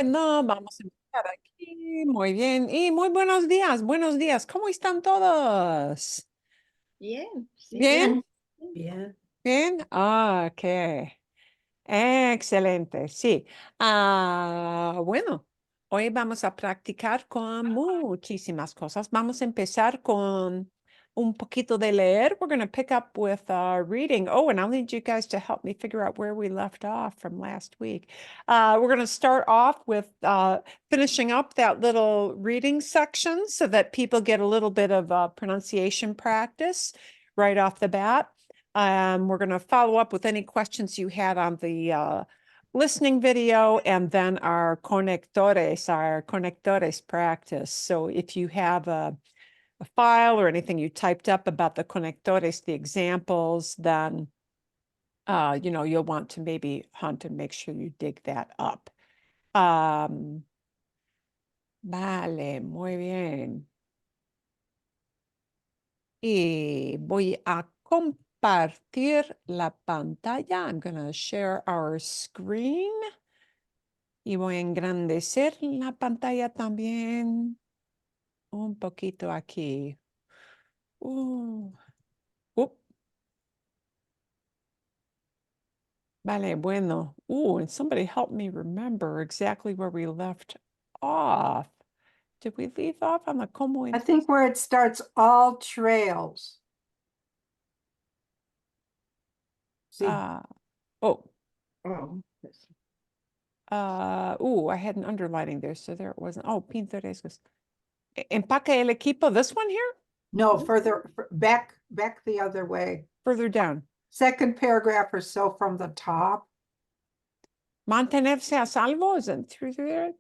No, vamos a empezar aquí. Muy bien. Y muy buenos días, buenos días. ¿Cómo están todos? Bien, sí. ¿Bien? Bien. ¿Bien? Ok. Excelente, sí. Bueno, hoy vamos a practicar con muchísimas cosas. Vamos a empezar con un poquito de leer. We're going to pick up with reading. Oh, and I'll need you guys to help me figure out where we left off from last week. We're going to start off with finishing up that little reading section so that people get a little bit of pronunciation practice right off the bat. We're going to follow up with any questions you had on the listening video and then our conectores practice. So if you have a file or anything you typed up about the conectores, the examples, then you'll want to maybe hunt and make sure you dig that up. Vale, muy bien. Y voy a compartir la pantalla. I'm going to share our screen. Y voy a engrandecer la pantalla también un poquito aquí. Uh, up. Vale, bueno. And somebody help me remember exactly where we left off. Did we leave off on the como I think where it starts, all trails. See, oh, oh, I had an underlining there, so there it wasn't. Oh, pintores. Empaque el equipo, this one here? no, further back the other way. Further down. Second paragraph or so from the top. Mantenerse a salvo, is it through there?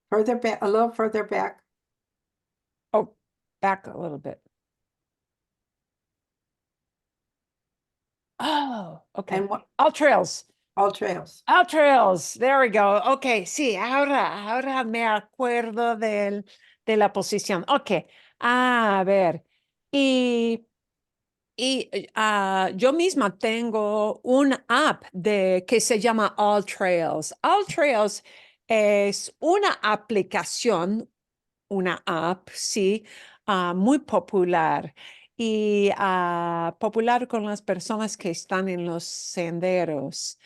Further back, a little further back. Oh, back a little bit. Oh, okay. And what, All trails. all trails. All trails. There we go. Okay, sí, ahora me acuerdo de la posición. Ok, a ver. Y yo misma tengo un app que se llama All Trails. All Trails es una aplicación, una app, sí, muy popular y popular con las personas que están en los senderos.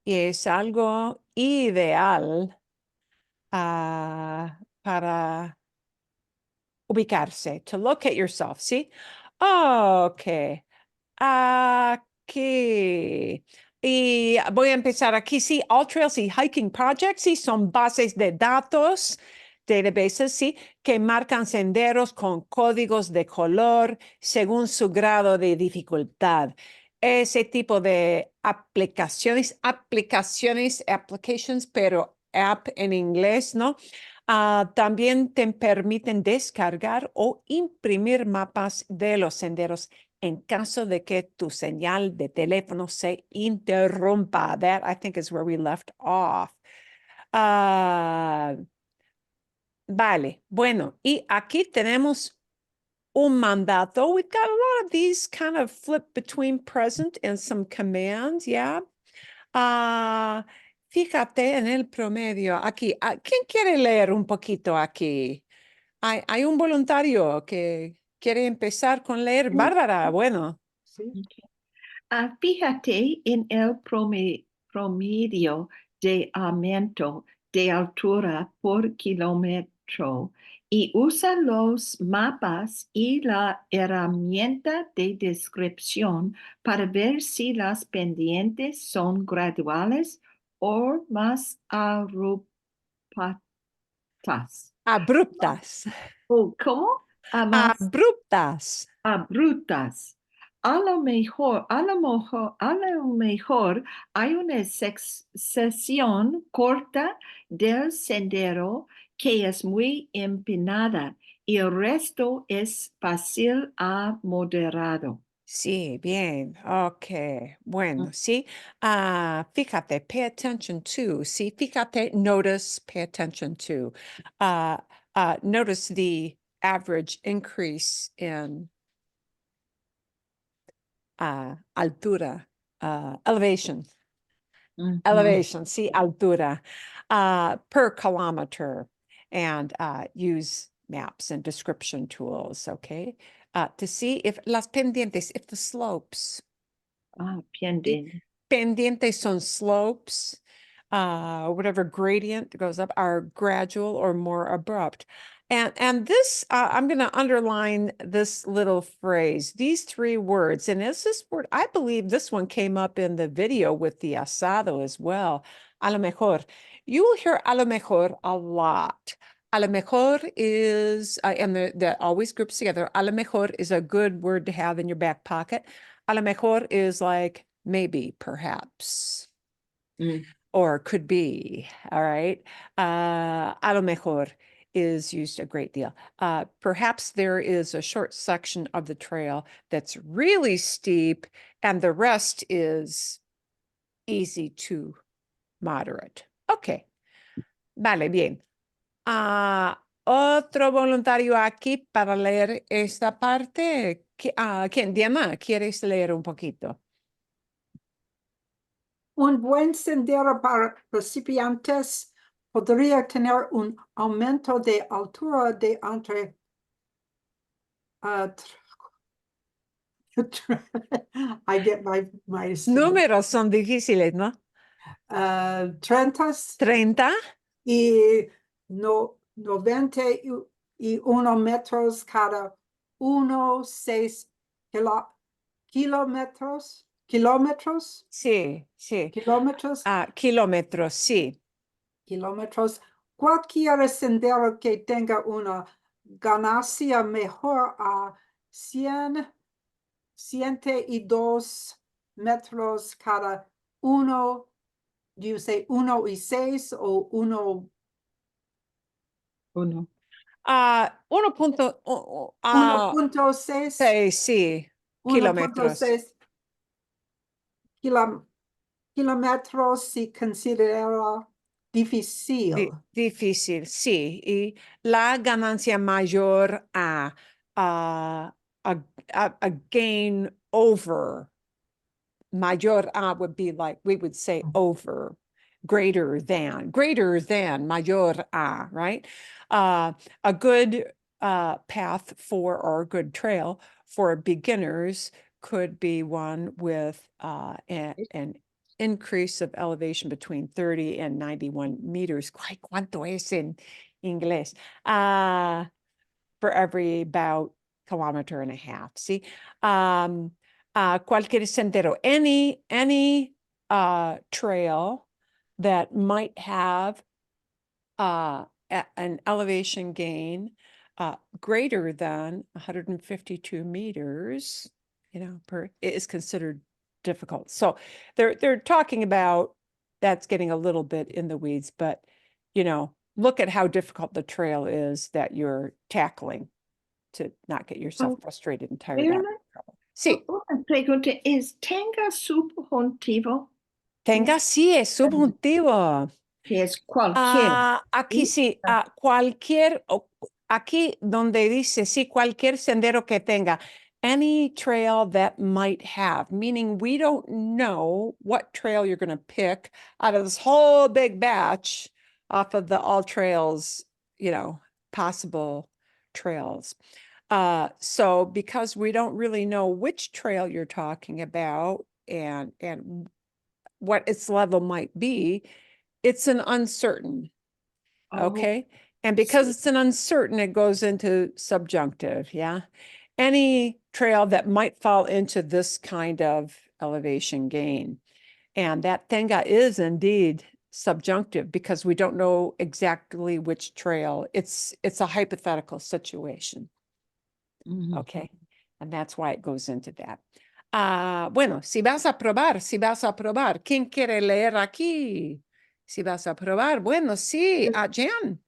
Y es algo ideal para ubicarse, to locate yourself, ¿sí? Ok, aquí. Y voy a empezar aquí, sí, All Trails y Hiking Projects, sí, son bases de datos, databases, sí, que marcan senderos con códigos de color según su grado de dificultad. Ese tipo de applications, pero app en inglés, ¿no? También te permiten descargar o imprimir mapas de los senderos en caso de que tu señal de teléfono se interrumpa. That, I think, is where we left off. Vale, bueno, y aquí tenemos un mandato. We've got a lot of these kind of flip between present and some commands, yeah. Fíjate en el promedio aquí. ¿Quién quiere leer un poquito aquí? Hay un voluntario que quiere empezar con leer. Bárbara, bueno. Sí. Fíjate en el promedio de aumento de altura por kilómetro y usa los mapas y la herramienta de descripción para ver si las pendientes son graduales o más abruptas. Abruptas. ¿Cómo? Más Abruptas. abruptas. A lo mejor hay una sección corta del sendero que es muy empinada y el resto es fácil a moderado. Sí, bien. Ok. Bueno, sí. Fíjate, pay attention to. Sí, fíjate, notice, pay attention to. Notice the average increase in altura, elevation. Mhm. Elevation, see altura, per kilometer, and use maps and description tools, okay? To see if las pendientes, if the slopes, Pendiente. pendientes son slopes, whatever gradient goes up are gradual or more abrupt. And this, I'm going to underline this little phrase, these three words. And it's this word, I believe this one came up in the video with the asado as well. A lo mejor. You will hear a lo mejor a lot. A lo mejor is, and they're always grouped together. A lo mejor is a good word to have in your back pocket. A lo mejor is like maybe, perhaps. Or could be, all right? A lo mejor is used a great deal. Perhaps there is a short section of the trail that's really steep and the rest is easy to moderate. Okay, vale, bien. Otro voluntario aquí para leer esta parte. ¿Quién? Diana, ¿quieres leer un poquito? Un buen sendero para principiantes podría tener un aumento de altura de entre I get my Números son difíciles, ¿no? 30 30 y 91 metros cada 1,6 kilómetros. Sí, sí. Kilómetros. Kilómetros, sí. Kilómetros. Cualquier sendero que tenga una ganancia mejor a 102 metros cada 1,6 o 1? 1.6, sí, kilómetros. 1,6 kilómetros se considera difícil. Difícil, sí. Y la ganancia mayor a gain over. Mayor a would be like, we would say over, greater than, mayor a, right? A good path for, or a good trail for beginners could be one with an increase of elevation between 30 and 91 meters. ¿Cuánto es en inglés? For every about kilometer and a half. See, cualquier sendero, any trail that might have an elevation gain greater than 152 meters, is considered difficult. So they're talking about that's getting a little bit in the weeds, but look at how difficult the trail is that you're tackling to not get yourself frustrated and tired out. Sí. Una pregunta es, ¿tenga subjuntivo? Tenga, sí, es subjuntivo. Que es cualquier. Aquí sí, cualquier, aquí donde dice, sí, cualquier sendero que tenga, any trail that might have, meaning we don't know what trail you're going to pick out of this whole big batch off of the all trails, possible trails. So because we don't really know which trail you're talking about and what its level might be, it's an uncertain. Okay. And because it's an uncertain, it goes into subjunctive. Yeah. Any trail that might fall into this kind of elevation gain. And that tenga is indeed subjunctive because we don't know exactly which trail. It's a hypothetical situation. Okay. And that's why it goes into that. Bueno, si vas a probar, ¿quién quiere leer aquí? Si vas a probar, bueno, sí, Jan.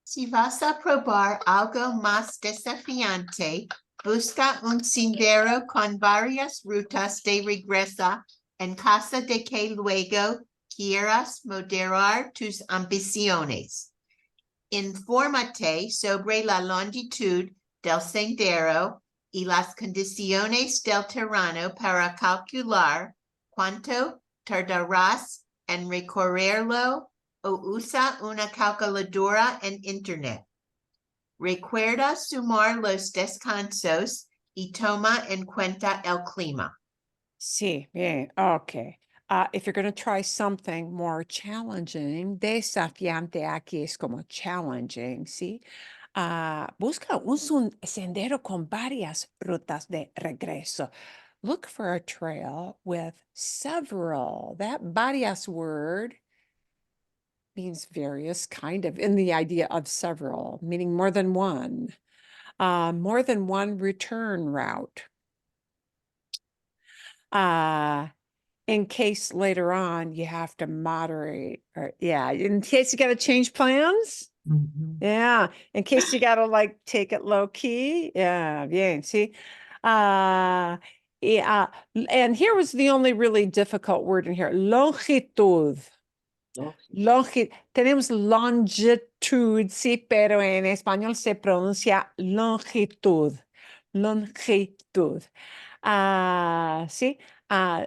Si vas a probar algo más desafiante, busca un sendero con varias rutas de regresa en caso de que luego quieras moderar tus ambiciones. Infórmate sobre la longitud del sendero y las condiciones del terreno para calcular cuánto tardarás en recorrerlo o usa una calculadora en Internet. Recuerda sumar los descansos y toma en cuenta el clima. Sí, bien, okay. If you're going to try something more challenging, desafiante aquí es como challenging, ¿sí? Busca un sendero con varias rutas de regreso. Look for a trail with several. That varias word means various, kind of, in the idea of several, meaning more than one. More than one return route. In case later on you have to moderate, or in case you got to change plans. Yeah, in case you got to like take it low key. Yeah, bien, see. Yeah, and here was the only really difficult word in here, longitud. Tenemos longitud, sí, pero en español se pronuncia longitud. Longitud. See,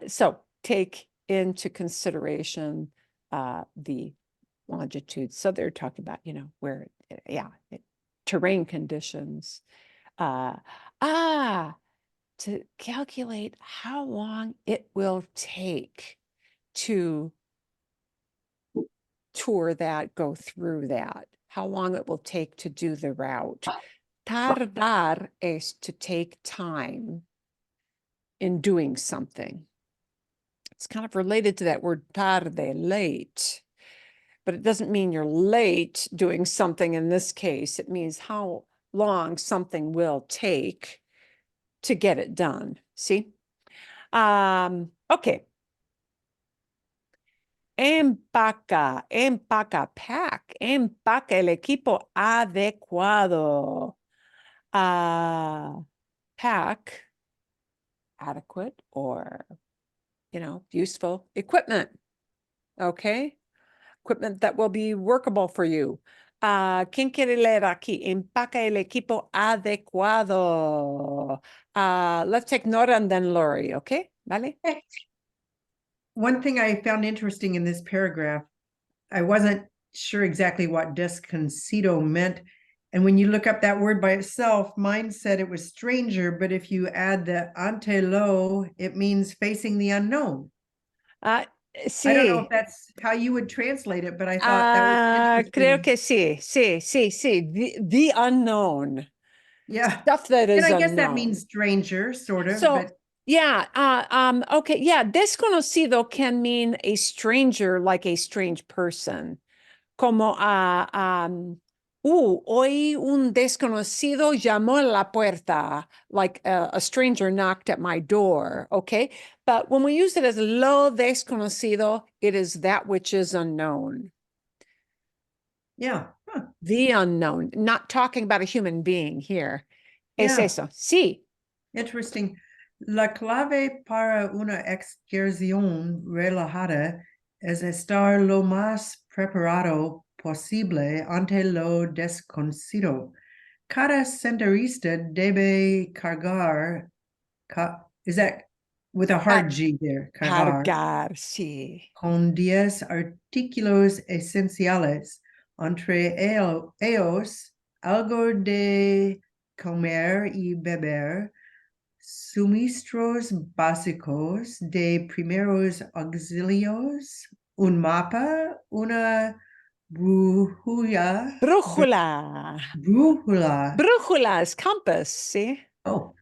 so take into consideration the longitude. So they're talking about, where, terrain conditions. To calculate how long it will take to tour that, go through that, how long it will take to do the route. Tardar is to take time in doing something. It's kind of related to that word tarde, late, but it doesn't mean you're late doing something in this case. It means how long something will take to get it done. See? Okay. Empaca, pack, empaca el equipo adecuado. Pack adequate or, useful equipment. Okay. Equipment that will be workable for you. ¿Quién quiere leer aquí? Empaca el equipo adecuado. Let's take Nora and then Lori, okay? Vale? One thing I found interesting in this paragraph, I wasn't sure exactly what desconocido meant. And when you look up that word by itself, mine said it was stranger, but if you add the ante lo, it means facing the unknown. Sí. I don't know if that's how you would translate it, but I thought that was interesting. Creo que sí. The unknown. Yeah. Stuff that is And I guess unknown. that means stranger, sort of. So, but okay, yeah, desconocido can mean a stranger, like a strange person. Como, hoy un desconocido llamó a la puerta, like a stranger knocked at my door, okay? But when we use it as lo desconocido, it is that which is unknown. yeah. Huh. The unknown, not talking about a human being here. Es Yeah. eso, sí. Interesting. La clave para una excursión relajada es estar lo más preparado posible ante lo desconocido. Cada senderista debe cargar, is that with a hard G there? Cargar, sí. Con 10 artículos esenciales, entre ellos algo de comer y beber, suministros básicos de primeros auxilios, un mapa, una brújula. Brújula es compass, ¿sí? Oh.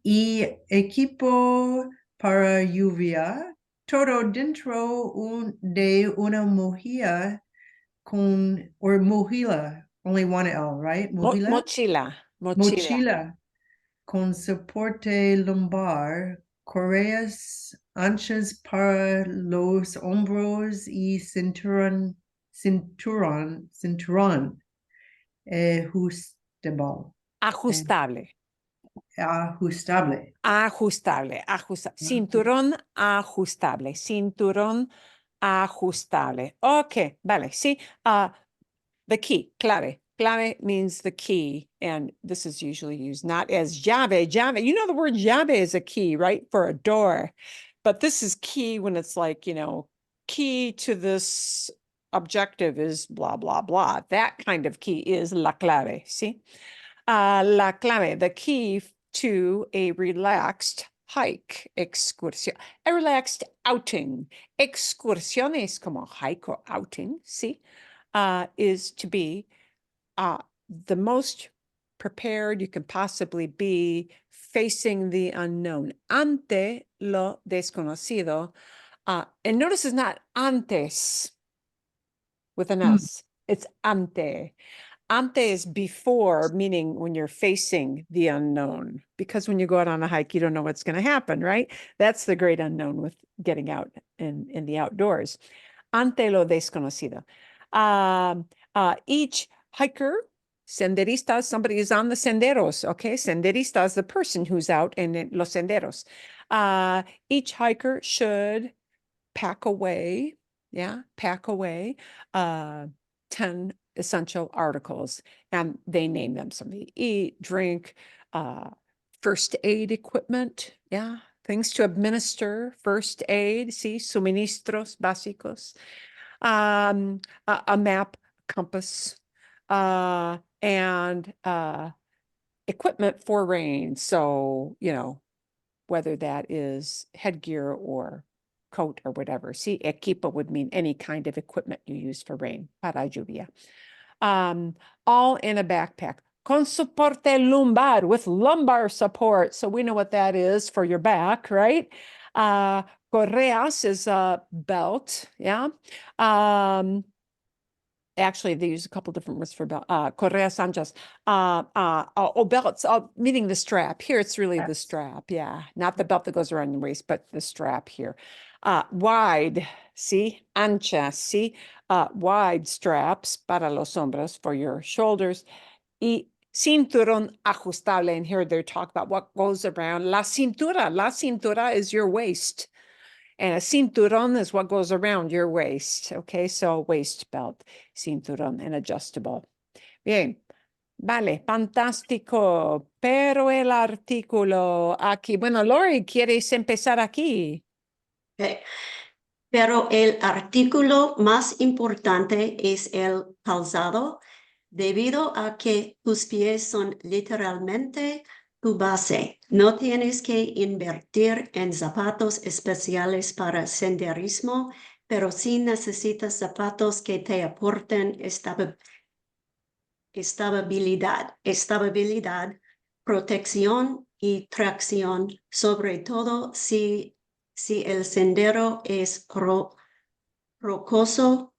Y equipo para lluvia, todo dentro de una mochila or mochila, only one L, right? Mochila. Mochila con soporte lumbar, correas anchas para los hombros y cinturón Ajustable. Ajustable. Cinturón ajustable. Ok, vale, sí. The key, clave. Clave means the key, and this is usually used not as llave. Llave, you know the word llave is a key, right? For a door. But this is key when it's like, key to this objective is blah, blah, blah. That kind of key is la clave, see? La clave, the key to a relaxed hike, excursión, a relaxed outing. Excursión es como hike or outing, see? Is to be the most prepared you can possibly be facing the unknown. Ante lo desconocido. And notice it's not antes with an S. It's ante. Ante is before, meaning when you're facing the unknown. Because when you go out on a hike, you don't know what's going to happen, right? That's the great unknown with getting out in the outdoors. Ante lo desconocido. Each hiker, senderista, somebody is on the senderos, okay? Senderista is the person who's out in los senderos. Each hiker should pack away, pack away 10 essential articles, and they name them, something to eat, drink, first aid equipment, things to administer, first aid, see, suministros básicos, a map, compass, and equipment for rain. So, whether that is headgear or coat or whatever. See, equipo would mean any kind of equipment you use for rain, para lluvia. All in a backpack. Con soporte lumbar, with lumbar support. So we know what that is for your back, right? Correas is a belt, actually, they use a couple different words for belt. Correas anchas. Belts, meaning the strap. Here, it's really the strap, not the belt that goes around the waist, but the strap here. Wide, see, ancha, see, wide straps para los hombros for your shoulders. Y cinturón ajustable. And here they're talking about what goes around la cintura. La cintura is your waist. And a cinturón is what goes around your waist. Okay, so waist belt, cinturón, and adjustable. Bien. Vale, fantástico. Pero el artículo aquí. Bueno, Lori, ¿quieres empezar aquí? Okay. Pero el artículo más importante es el calzado, debido a que tus pies son literalmente tu base. No tienes que invertir en zapatos especiales para senderismo, pero sí necesitas zapatos que te aporten estabilidad, protección y tracción, sobre todo si el sendero es rocoso,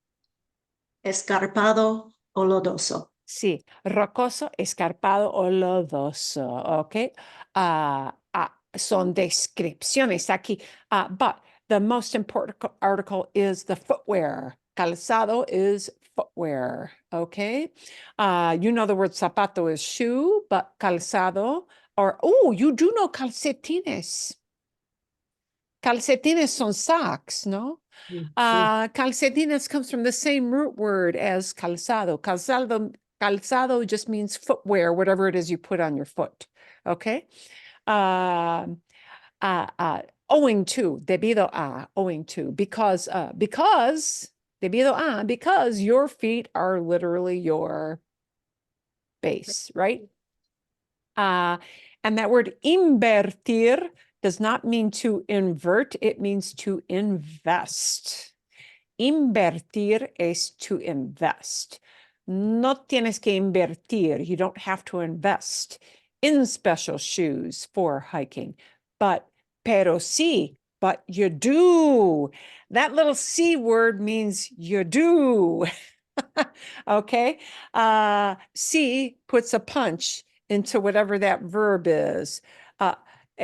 escarpado o lodoso. Sí, rocoso, escarpado o lodoso, ¿ok? Son descripciones aquí. But the most important article is the footwear. Calzado is footwear, okay? You know the word zapato is shoe, but calzado, you do know calcetines. Calcetines son socks, no? Calcetines comes from the same root word as calzado. Calzado just means footwear, whatever it is you put on your foot. Okay. Owing to, debido a, owing to, because, debido a, because your feet are literally your base, right? And that word invertir does not mean to invert, it means to invest. Invertir es to invest. No tienes que invertir. You don't have to invest in special shoes for hiking. Pero sí, but you do. That little C word means you do. Okay? C puts a punch into whatever that verb is.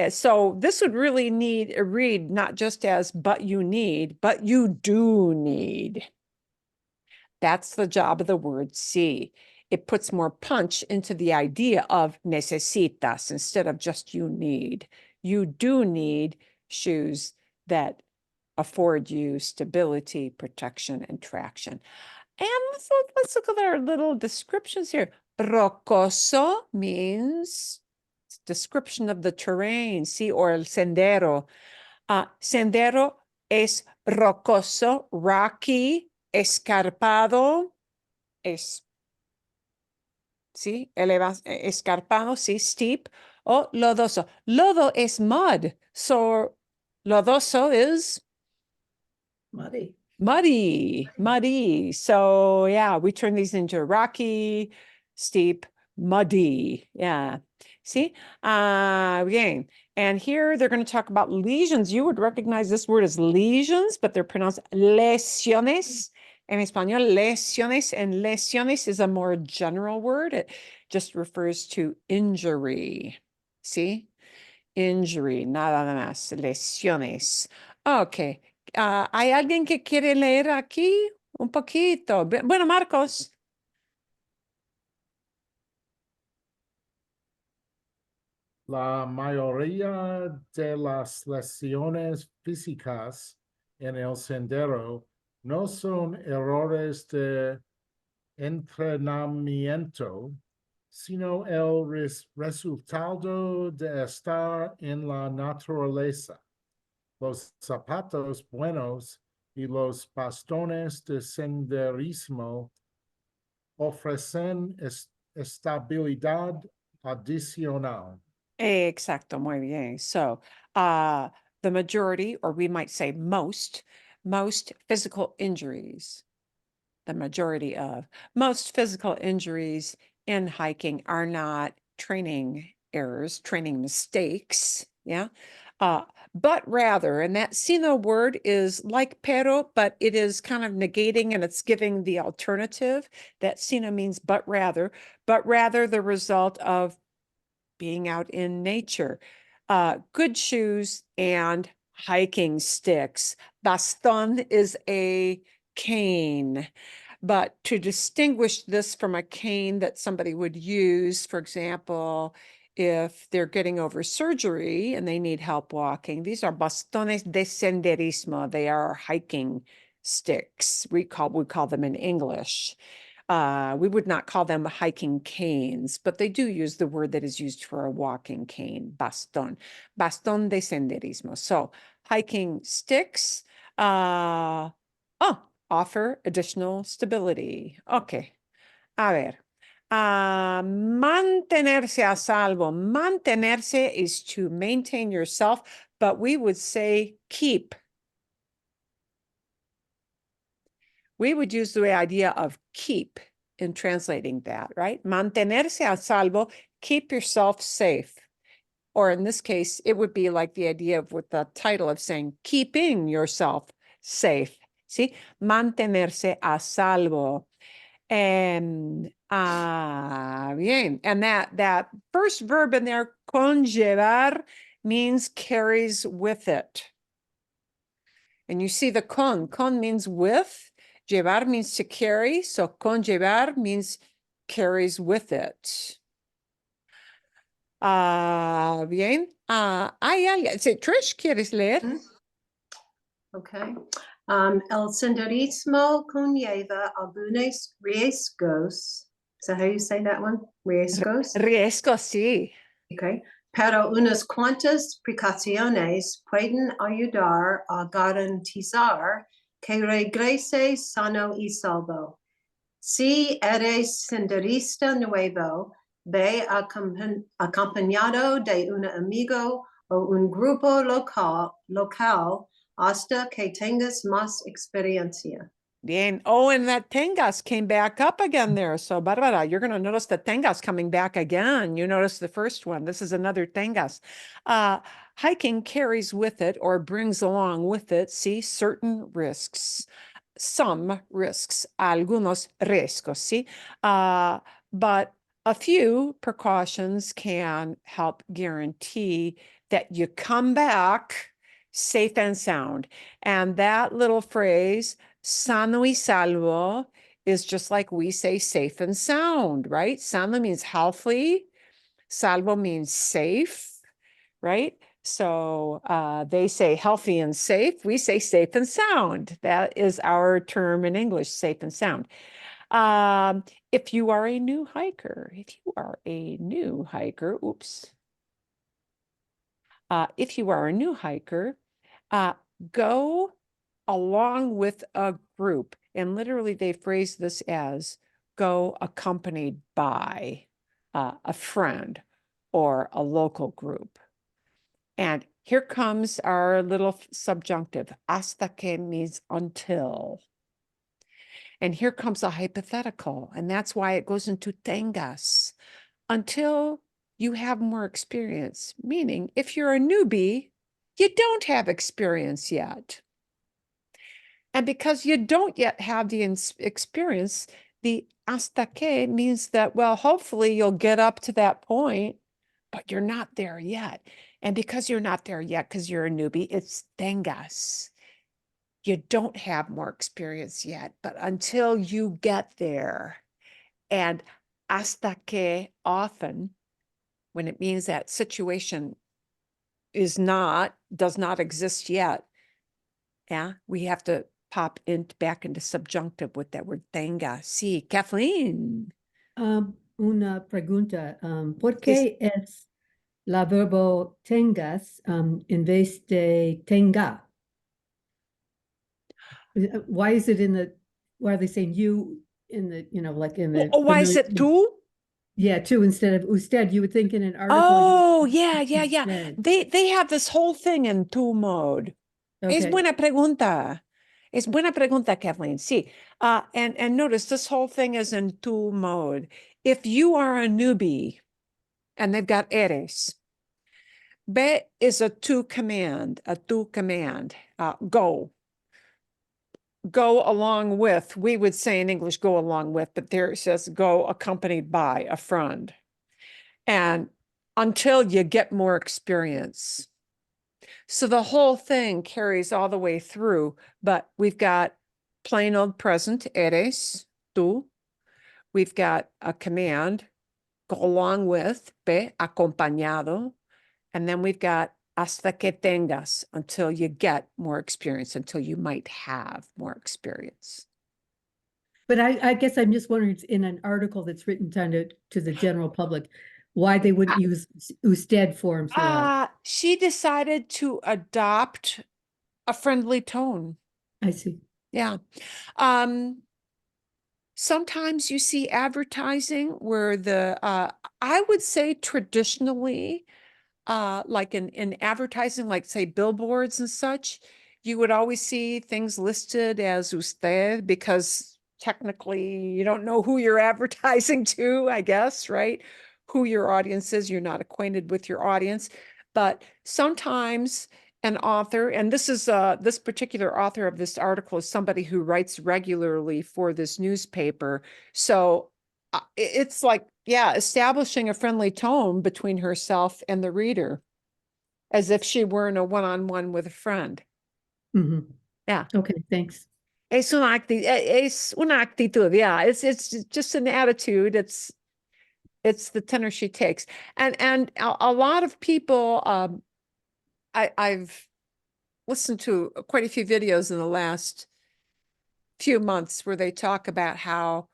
So this would really need a read, not just as, but you need, but you do need. That's the job of the word sí. It puts more punch into the idea of necesitas instead of just you need. You do need shoes that afford you stability, protection, and traction. And let's look at our little descriptions here. Rocoso means description of the terrain, see, or el sendero. Sendero es rocoso, rocky, escarpado, es, sí, escarpado, sí, steep, o lodoso. Lodo es mud, so lodoso is Muddy. muddy. So yeah, we turn these into rocky, steep, muddy. Yeah. See? Bien. And here they're going to talk about lesions. You would recognize this word as lesions, but they're pronounced lesiones. En español, lesiones, and lesiones is a more general word. It just refers to injury. See? Injury, nada más, lesiones. Okay. ¿Hay alguien que quiere leer aquí un poquito? Bueno, Marcos. La mayoría de las lesiones físicas en el sendero no son errores de entrenamiento, sino el resultado de estar en la naturaleza. Los zapatos buenos y los bastones de senderismo ofrecen estabilidad adicional. Exacto, muy bien. So, the majority, or we might say most physical injuries, the majority of most physical injuries in hiking are not training errors, training mistakes. Yeah. But rather, and that sino word is like pero, but it is kind of negating and it's giving the alternative. That sino means but rather the result of being out in nature. Good shoes and hiking sticks. Bastón is a cane. But to distinguish this from a cane that somebody would use, for example, if they're getting over surgery and they need help walking, these are bastones de senderismo. They are hiking sticks. We call them in English. We would not call them hiking canes, but they do use the word that is used for a walking cane, bastón de senderismo. So hiking sticks, offer additional stability. Okay. A ver. Mantenerse a salvo. Mantenerse is to maintain yourself, but we would say keep. We would use the idea of keep in translating that, right? Mantenerse a salvo, keep yourself safe. Or in this case, it would be like the idea of with the title of saying keeping yourself safe. See, mantenerse a salvo. Bien. And that first verb in there, conllevar, means carries with it. And you see the con means with, llevar means to carry, so conllevar means carries with it. Bien. Hay alguien. Sí, Trish, ¿quieres leer? Okay. El senderismo conlleva algunos riesgos. Is that how you say that one? Riesgos? Riesgo, sí. Okay. Pero unas cuantas precauciones pueden ayudar a garantizar que regrese sano y salvo. Si eres senderista nuevo, ve acompañado de un amigo o un grupo local hasta que tengas más experiencia. Bien. Oh, and that tengas came back up again there. So, Barbara, you're going to notice the tengas coming back again. You notice the first one. This is another tengas. Hiking carries with it or brings along with it, see, certain risks. Some risks, algunos riesgos, see? But a few precautions can help guarantee that you come back safe and sound. And that little phrase, sano y salvo, is just like we say safe and sound, right? Sano means healthy. Salvo means safe, right? So they say healthy and safe. We say safe and sound. That is our term in English, safe and sound. If you are a new hiker, oops. If you are a new hiker, go along with a group. And literally they phrase this as go accompanied by a friend or a local group. And here comes our little subjunctive. Hasta que means until. And here comes a hypothetical. And that's why it goes into tengas. Until you have more experience. Meaning, if you're a newbie, you don't have experience yet. And because you don't yet have the experience, the hasta que means that, well, hopefully you'll get up to that point, but you're not there yet. And because you're not there yet, because you're a newbie, it's tengas. You don't have more experience yet, but until you get there. And hasta que often, when it means that situation does not exist yet, yeah, we have to pop back into subjunctive with that word tenga. Sí, Kathleen. Una pregunta. ¿Por qué es la verbo tengas en vez de tenga? Why is it why are they saying you in the, like in the. Why is it tú? Yeah, tú instead of usted. You would think in an article. Oh, yeah. Usted. They have this whole thing in tú mode. Es Okay. buena pregunta. Es buena pregunta, Kathleen. Sí. And notice this whole thing is in tú mode. If you are a newbie and they've got eres, be is a tú command, go. Go along with, we would say in English, go along with, but there it says go accompanied by a friend. And until you get more experience. So the whole thing carries all the way through, but we've got plain old present, eres, tú. We've got a command, go along with, be, acompañado. And then we've got hasta que tengas, until you get more experience, until you might have more experience. But I guess I'm just wondering, in an article that's written to the general public, why they wouldn't use usted form throughout. She decided to adopt a friendly tone. I see. Yeah. Sometimes you see advertising where I would say traditionally, like in advertising, like say billboards and such, you would always see things listed as usted because technically you don't know who you're advertising to, I guess, right? Who your audience is, you're not acquainted with your audience. But sometimes an author, and this particular author of this article is somebody who writes regularly for this newspaper. So it's like, yeah, establishing a friendly tone between herself and the reader, as if she were in a one-on-one with a friend. Mm-hmm. Yeah. Okay, thanks. Es una actitud. Yeah, it's just an attitude. It's the tenor she takes. And a lot of people, I've listened to quite a few videos in the last few months where they talk about how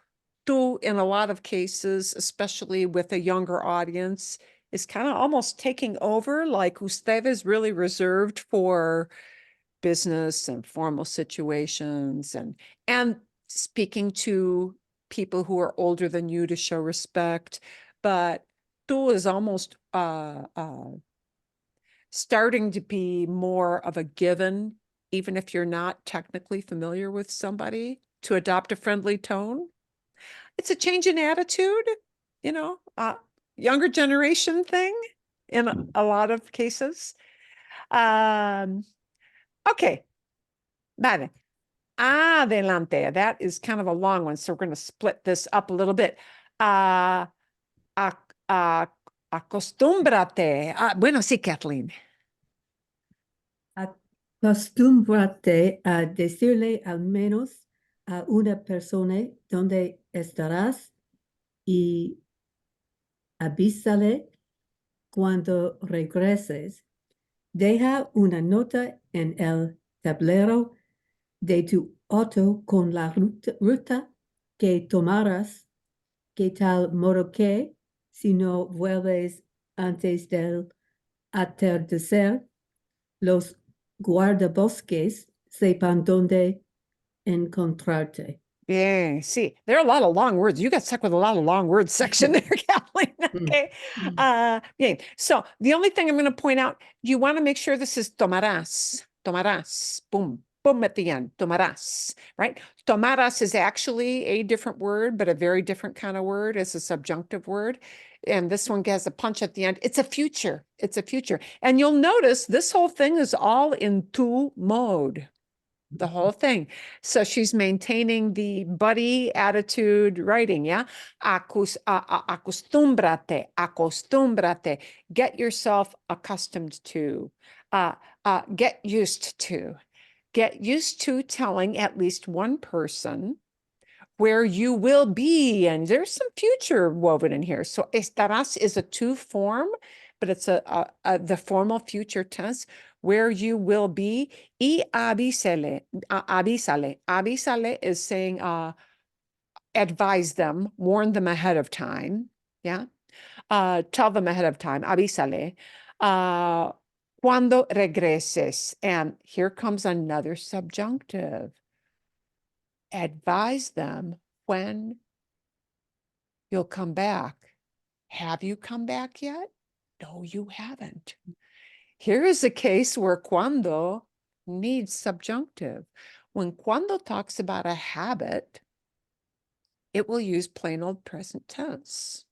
tú, in a lot of cases, especially with a younger audience, is kind of almost taking over. Like usted is really reserved for business and formal situations, and speaking to people who are older than you to show respect. But tú is almost starting to be more of a given, even if you're not technically familiar with somebody, to adopt a friendly tone. It's a change in attitude, younger generation thing in a lot of cases. Okay, vale. Adelante. That is kind of a long one, so we're going to split this up a little bit. Acostúmbrate. Bueno, sí, Kathleen. Acostúmbrate a decirle al menos a una persona dónde estarás y avísale cuando regreses. Deja una nota en el tablero de tu auto con la ruta que tomarás, que tal modo que, si no vuelves antes del atardecer, los guardabosques sepan dónde encontrarte. Bien, sí, there are a lot of long words. You got stuck with a lot of long words section there, Kathleen. Okay. Bien. So the only thing I'm going to point out, you want to make sure this is tomarás, tomarás, boom, boom at the end, tomarás, right? Tomarás is actually a different word, but a very different kind of word. It's a subjunctive word. And this one has a punch at the end. It's a future. It's a future. And you'll notice this whole thing is all in tu mode. The whole thing. So she's maintaining the buddy attitude writing, yeah? Acostúmbrate, acostúmbrate. Get yourself accustomed to. Get used to. Get used to telling at least one person where you will be. And there's some future woven in here. So estarás is a to form, but it's the formal future tense where you will be. Y avísale, avísale. Avísale is saying, advise them, warn them ahead of time. Yeah. Tell them ahead of time. Avísale. Cuando regreses. And here comes another subjunctive. Advise them when you'll come back. Have you come back yet? No, you haven't. Here is a case where cuando needs subjunctive. When cuando talks about a habit, it will use plain old present tense.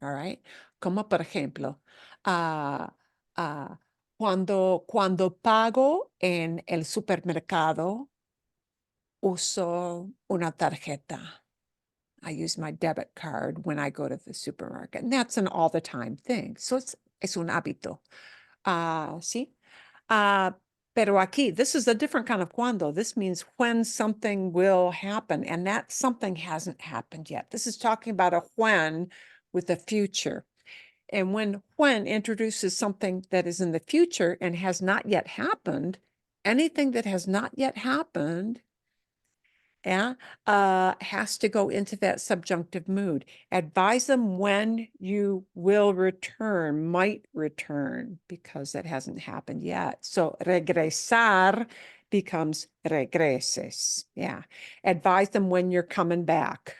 All right. Como por ejemplo, cuando pago en el supermercado, uso una tarjeta. I use my debit card when I go to the supermarket. And that's an all the time thing. So es un hábito. ¿Sí? Pero aquí, this is a different kind of cuando. This means when something will happen, and that something hasn't happened yet. This is talking about a when with a future. And when introduces something that is in the future and has not yet happened, anything that has not yet happened, has to go into that subjunctive mood. Advise them when you will return, might return, because that hasn't happened yet. So regresar becomes regreses. Yeah. Advise them when you're coming back,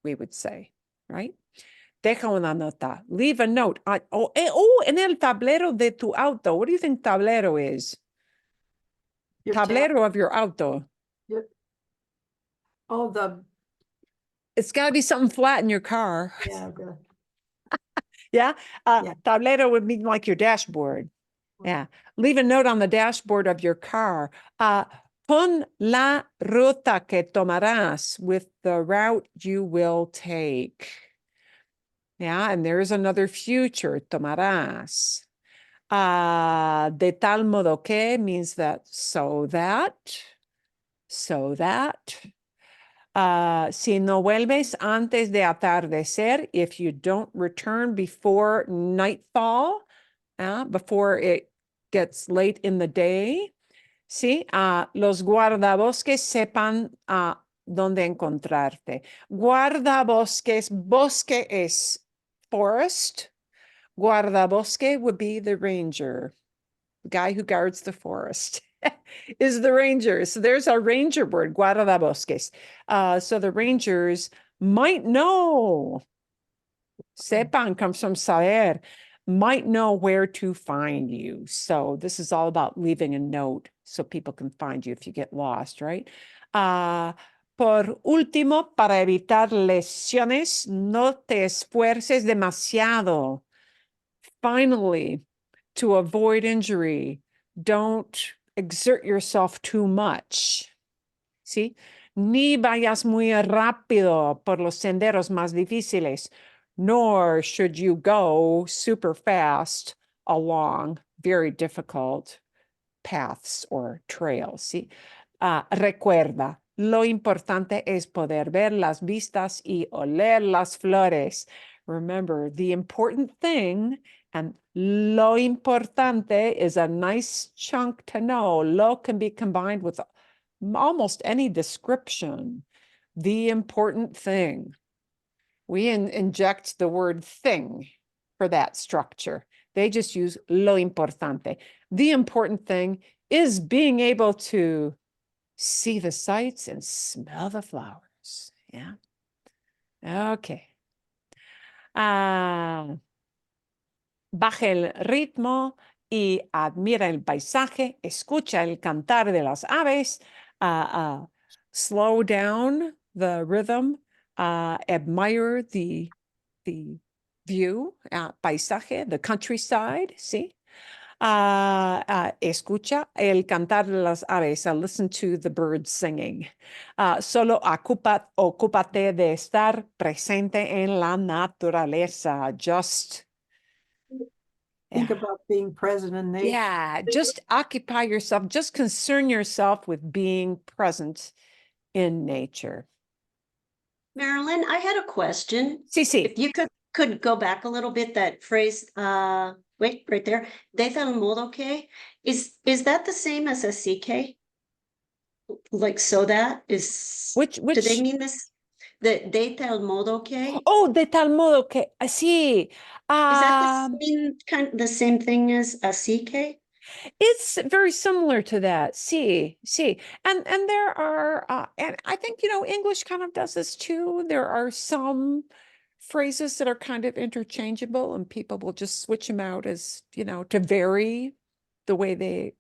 we would say, right? Deja una nota. Leave a note. En el tablero de tu auto. What do you think tablero is? Your Tablero of your auto. Oh, It's got to be something flat in your car. yeah, Yeah. Yeah. Tablero would mean like your dashboard. Yeah. Leave a note on the dashboard of your car. Pon la ruta que tomarás with the route you will take. Yeah. And there's another future, tomarás. De tal modo que means that, so that. Si no vuelves antes de atardecer, if you don't return before nightfall, before it gets late in the day, ¿sí? Los guardabosques sepan dónde encontrarte. Guardabosques, bosque es forest. Guardabosque would be the ranger, the guy who guards the forest. Is the ranger. So there's our ranger word, guardabosques. So the rangers might know, sepan comes from saber, might know where to find you. So this is all about leaving a note so people can find you if you get lost, right? Por último, para evitar lesiones, no te esfuerces demasiado. Finally, to avoid injury, don't exert yourself too much. ¿Sí? Ni vayas muy rápido por los senderos más difíciles, nor should you go super fast along very difficult paths or trails. ¿Sí? Recuerda, lo importante es poder ver las vistas y oler las flores. Remember, the important thing and lo importante is a nice chunk to know. Lo can be combined with almost any description. The important thing. We inject the word thing for that structure. They just use lo importante. The important thing is being able to see the sights and smell the flowers. Yeah. Okay. Baja el ritmo y admira el paisaje, escucha el cantar de las aves, slow down the rhythm, admire the view, paisaje, the countryside, ¿sí? Escucha el cantar de las aves, listen to the birds singing. Solo ocúpate de estar presente en la naturaleza. Just Think about being present in nature. yeah, just occupy yourself, just concern yourself with being present in nature. Marilyn, I had a question. Sí, sí. If you could go back a little bit, that phrase, wait, right there, de tal modo que, is that the same as a CK? Like, so that is, do they mean this? The de tal modo que? Oh, de tal modo que, sí. Is that kind of the same thing as a CK? It's very similar to that. Sí, sí. And there are, and I think, English kind of does this too. There are some phrases that are kind of interchangeable and people will just switch them out as, to vary the way they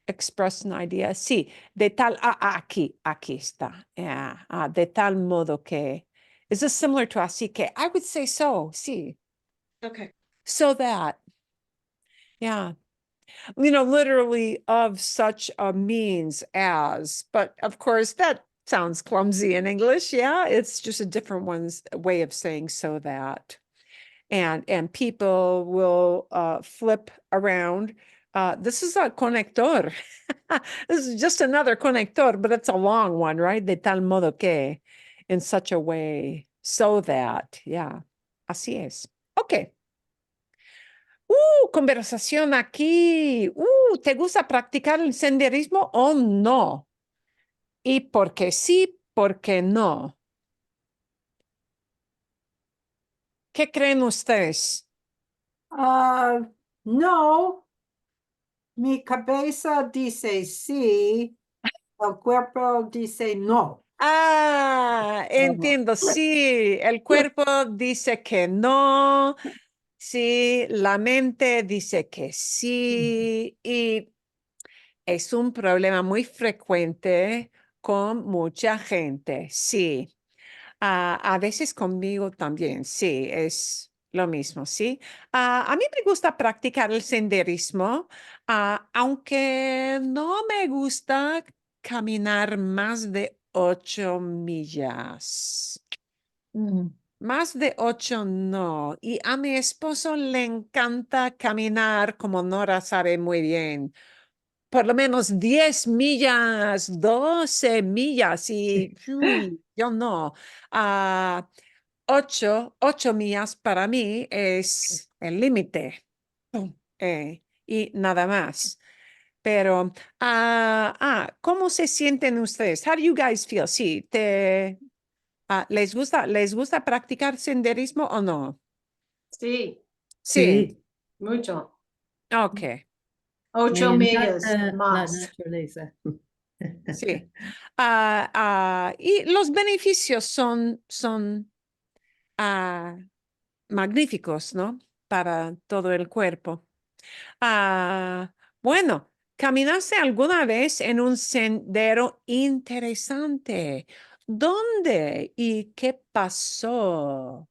express an idea. Sí, de tal, aquí está. Yeah, de tal modo que. Is this similar to así que? I would say so, sí. Okay. So that, yeah. Literally of such a means as, but of course that sounds clumsy in English. Yeah, it's just a different way of saying so that. And people will flip around. This is a conector. This is just another conector, but it's a long one, right? De tal modo que, in such a way, so that, yeah. Así es. Okay. Conversación aquí. ¿Te gusta practicar el senderismo o no? ¿Y por qué sí, por qué no? ¿Qué creen ustedes? No, mi cabeza dice sí, el cuerpo dice no. Entiendo, sí, el cuerpo dice que no, sí, la mente dice que sí, y es un problema muy frecuente con mucha gente, sí. A veces conmigo también, sí, es lo mismo, sí. A mí me gusta practicar el senderismo, aunque no me gusta caminar más de 8 millas. Más de 8 no. Y a mi esposo le encanta caminar, como Nora sabe muy bien, por lo menos 10 millas, 12 millas y uy, yo no. 8 millas para mí es el límite. Y nada más. Pero, ¿cómo se sienten ustedes? How do you guys feel? Sí, ¿les gusta practicar senderismo o no? Sí, Sí. mucho. Ok. 8 Me millas encanta la más. naturaleza. Sí. Y los beneficios son magníficos, ¿no? Para todo el cuerpo. Bueno, ¿caminaste alguna vez en un sendero interesante? ¿Dónde y qué pasó?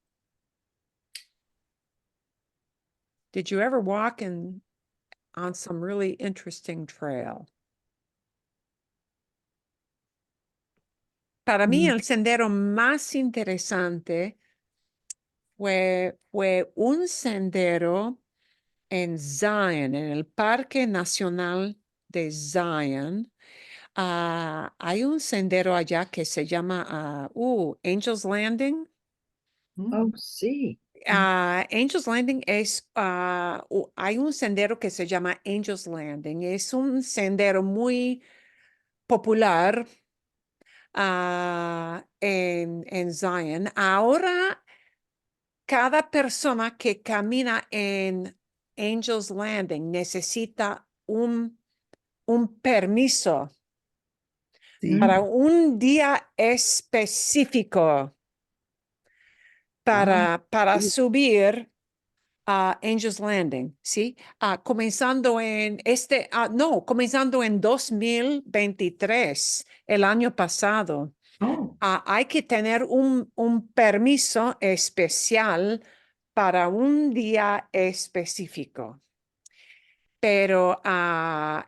Did you ever walk on some really interesting trail? Para mí, el sendero más interesante fue un sendero en Zion, en el Parque Nacional de Zion. Hay un sendero allá que se llama Angel's Landing. Oh, sí. Angel's Landing es, hay un sendero que se llama Angel's Landing. Es un sendero muy popular en Zion. Ahora, cada persona que camina en Angel's Landing necesita un permiso Sí. para un día específico para subir a Angel's Landing, ¿sí? Comenzando en 2023, el año pasado. Oh, Hay que tener un permiso especial para un día específico. Pero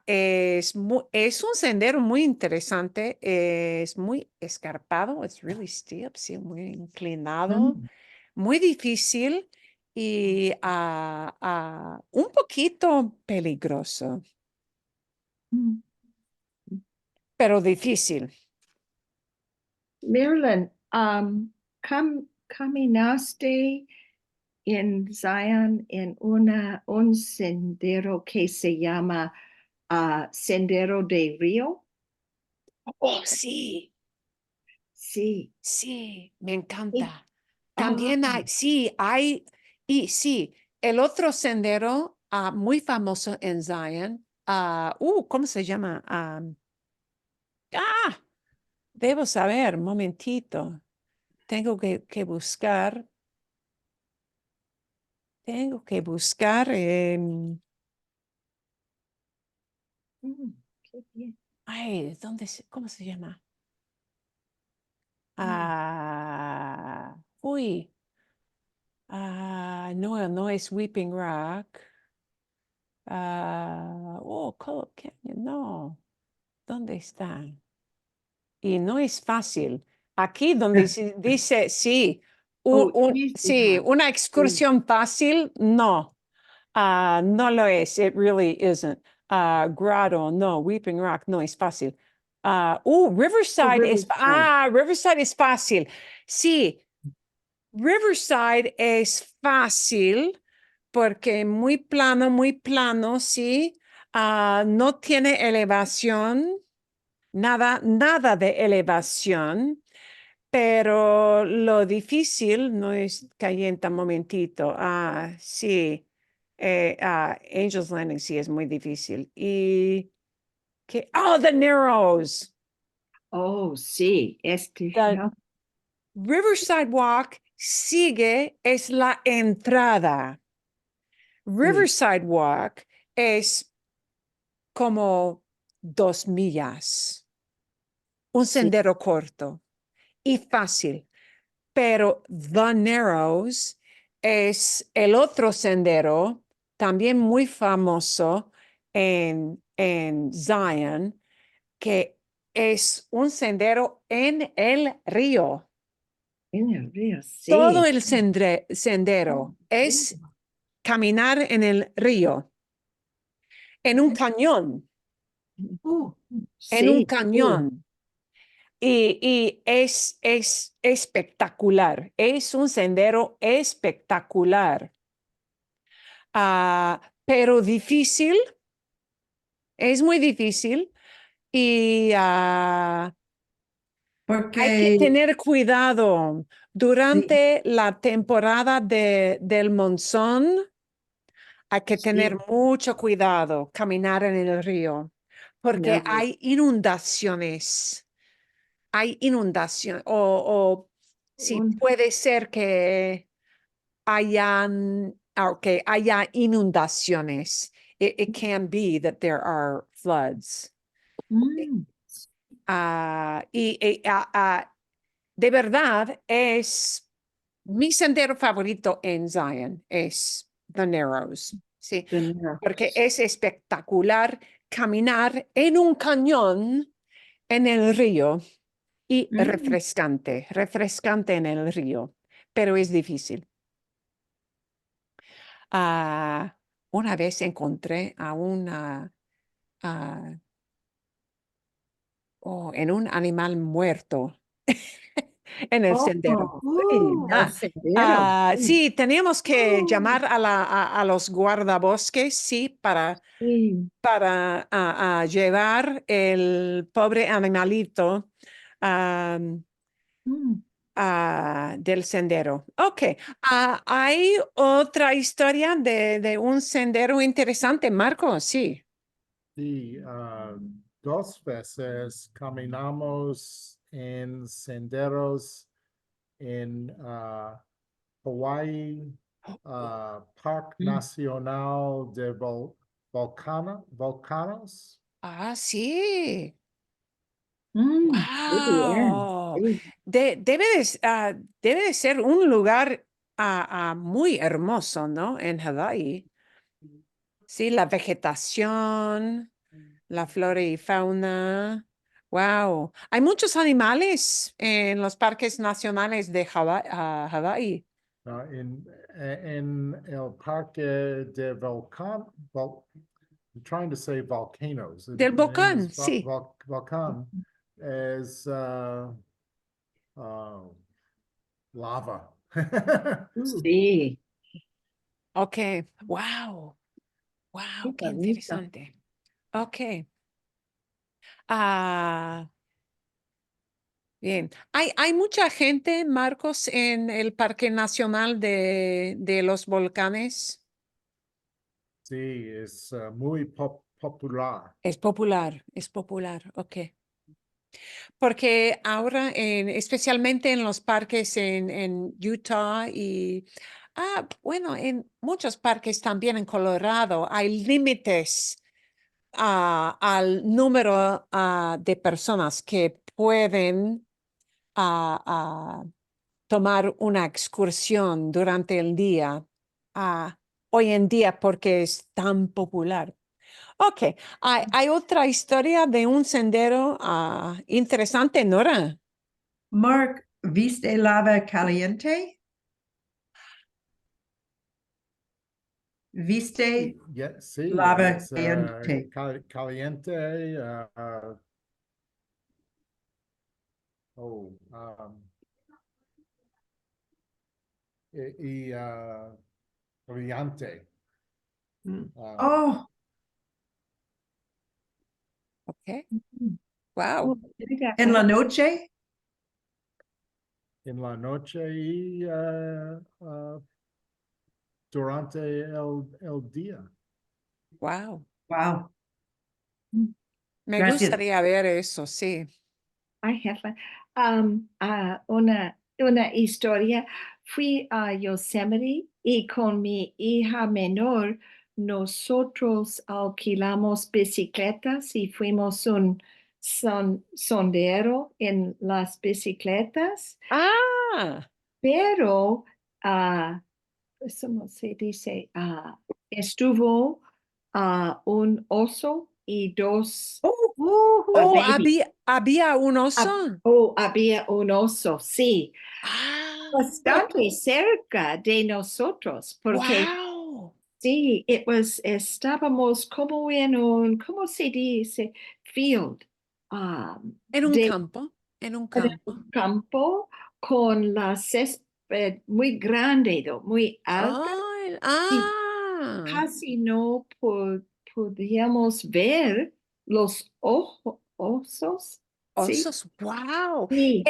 es un sendero muy interesante, es muy escarpado, es really steep, sí, muy inclinado, muy difícil y un poquito peligroso, mm. pero difícil. Marilyn, ¿caminaste en Zion en un sendero que se llama Sendero de Río? Oh, sí, Sí. sí, me Sí. encanta. Ah, También y sí, el otro sendero muy famoso en Zion, ¿cómo se llama? Debo saber, momentito. Tengo que buscar, qué bien. ay, cómo se llama? Mm. Uy, no, no es Weeping Rock. Cold Canyon, no. ¿Dónde está? Y no es fácil. Aquí donde dice, sí, Oh, easy, sí, una excursión fácil, no. No lo es. It really isn't. Grotto, no. Weeping Rock, no es fácil. Oh, Riverside Riverside. Riverside es fácil. Sí, Riverside es fácil porque muy plano, sí. No tiene elevación, nada de elevación, pero lo difícil no es caliente un momentito. Sí. Angel's Landing sí es muy difícil. The Narrows. Oh, sí, The no. Riverside Walk es la entrada. Sí, Riverside Walk es como 2 millas, un sí, sendero corto y fácil, pero The Narrows es el otro sendero, también muy famoso en Zion, que es un sendero en el río. en el río, Todo sí. el sendero es caminar en el río, en un cañón, Oh, en un sí, sí. cañón. Y es espectacular, es un sendero espectacular, pero difícil, es muy difícil y hay que Porque, tener cuidado sí, durante la temporada del monzón. Hay que tener Sí, mucho cuidado caminar en el río en el porque río. hay inundación o sí puede ser que haya inundaciones. It can be that there are floods. Mm, De verdad es mi sendero favorito en Zion, es The Narrows, ¿sí? de nuevo. Porque es espectacular caminar en un cañón en el río y Mm, refrescante en el río, pero es difícil. Ah, una vez encontré en un animal muerto en el Oh, sendero. el sendero. Sí, teníamos que Oh. llamar a los guardabosques, sí, Sí. para llevar el pobre animalito am, Mm. del sendero. Ok, hay otra historia de un sendero interesante, Marco, sí. Sí, dos veces caminamos en senderos en Hawaii, Parque Nacional de Volcanos. Sí. Qué bien. Wow. Sí. Debe de ser un lugar muy hermoso, ¿no? En Hawái. Sí, la vegetación, la flora y fauna. Wow. Hay muchos animales en los parques nacionales de Hawái. In el Parque de I'm trying to say volcanoes. Del In English, volcán, sí. volcán is uh, lava. Sí, Ok. Wow. qué Wow, qué bonito. interesante. Ok. Ah, bien. Hay mucha gente, Marcos, en el Parque Nacional de los Volcanes. Sí, es muy popular. Es popular, ok. Porque ahora, especialmente en los parques en Utah y, bueno, en muchos parques también en Colorado, hay límites al número de personas que pueden ah, ah, tomar una excursión durante el día, hoy en día porque es tan popular. Ok, hay otra historia de un sendero interesante, Nora. Mark, ¿viste lava caliente? ¿Viste Sí, lava es caliente? caliente. Oh, brillante. Mm. Um, Oh, Ok, Mm. wow, Oh, mira, en la noche. en la noche y durante el día. wow. Wow, Me gracias. gustaría ver eso, sí. I have una historia. Fui a Yosemite y con mi hija menor, nosotros alquilamos bicicletas y fuimos un sondero en las bicicletas, Ah, pero, ¿cómo se dice? Estuvo un oso y dos babies. había un oso. Había un oso, sí, Ah, bastante cerca de nosotros, porque wow. sí, estábamos como en un, ¿cómo se dice? Field, En un de campo, en un en campo. un campo con la césped muy grande, muy alta, Ay, y ah, casi no podíamos ver los osos, ¿sí? osos, wow. Sí.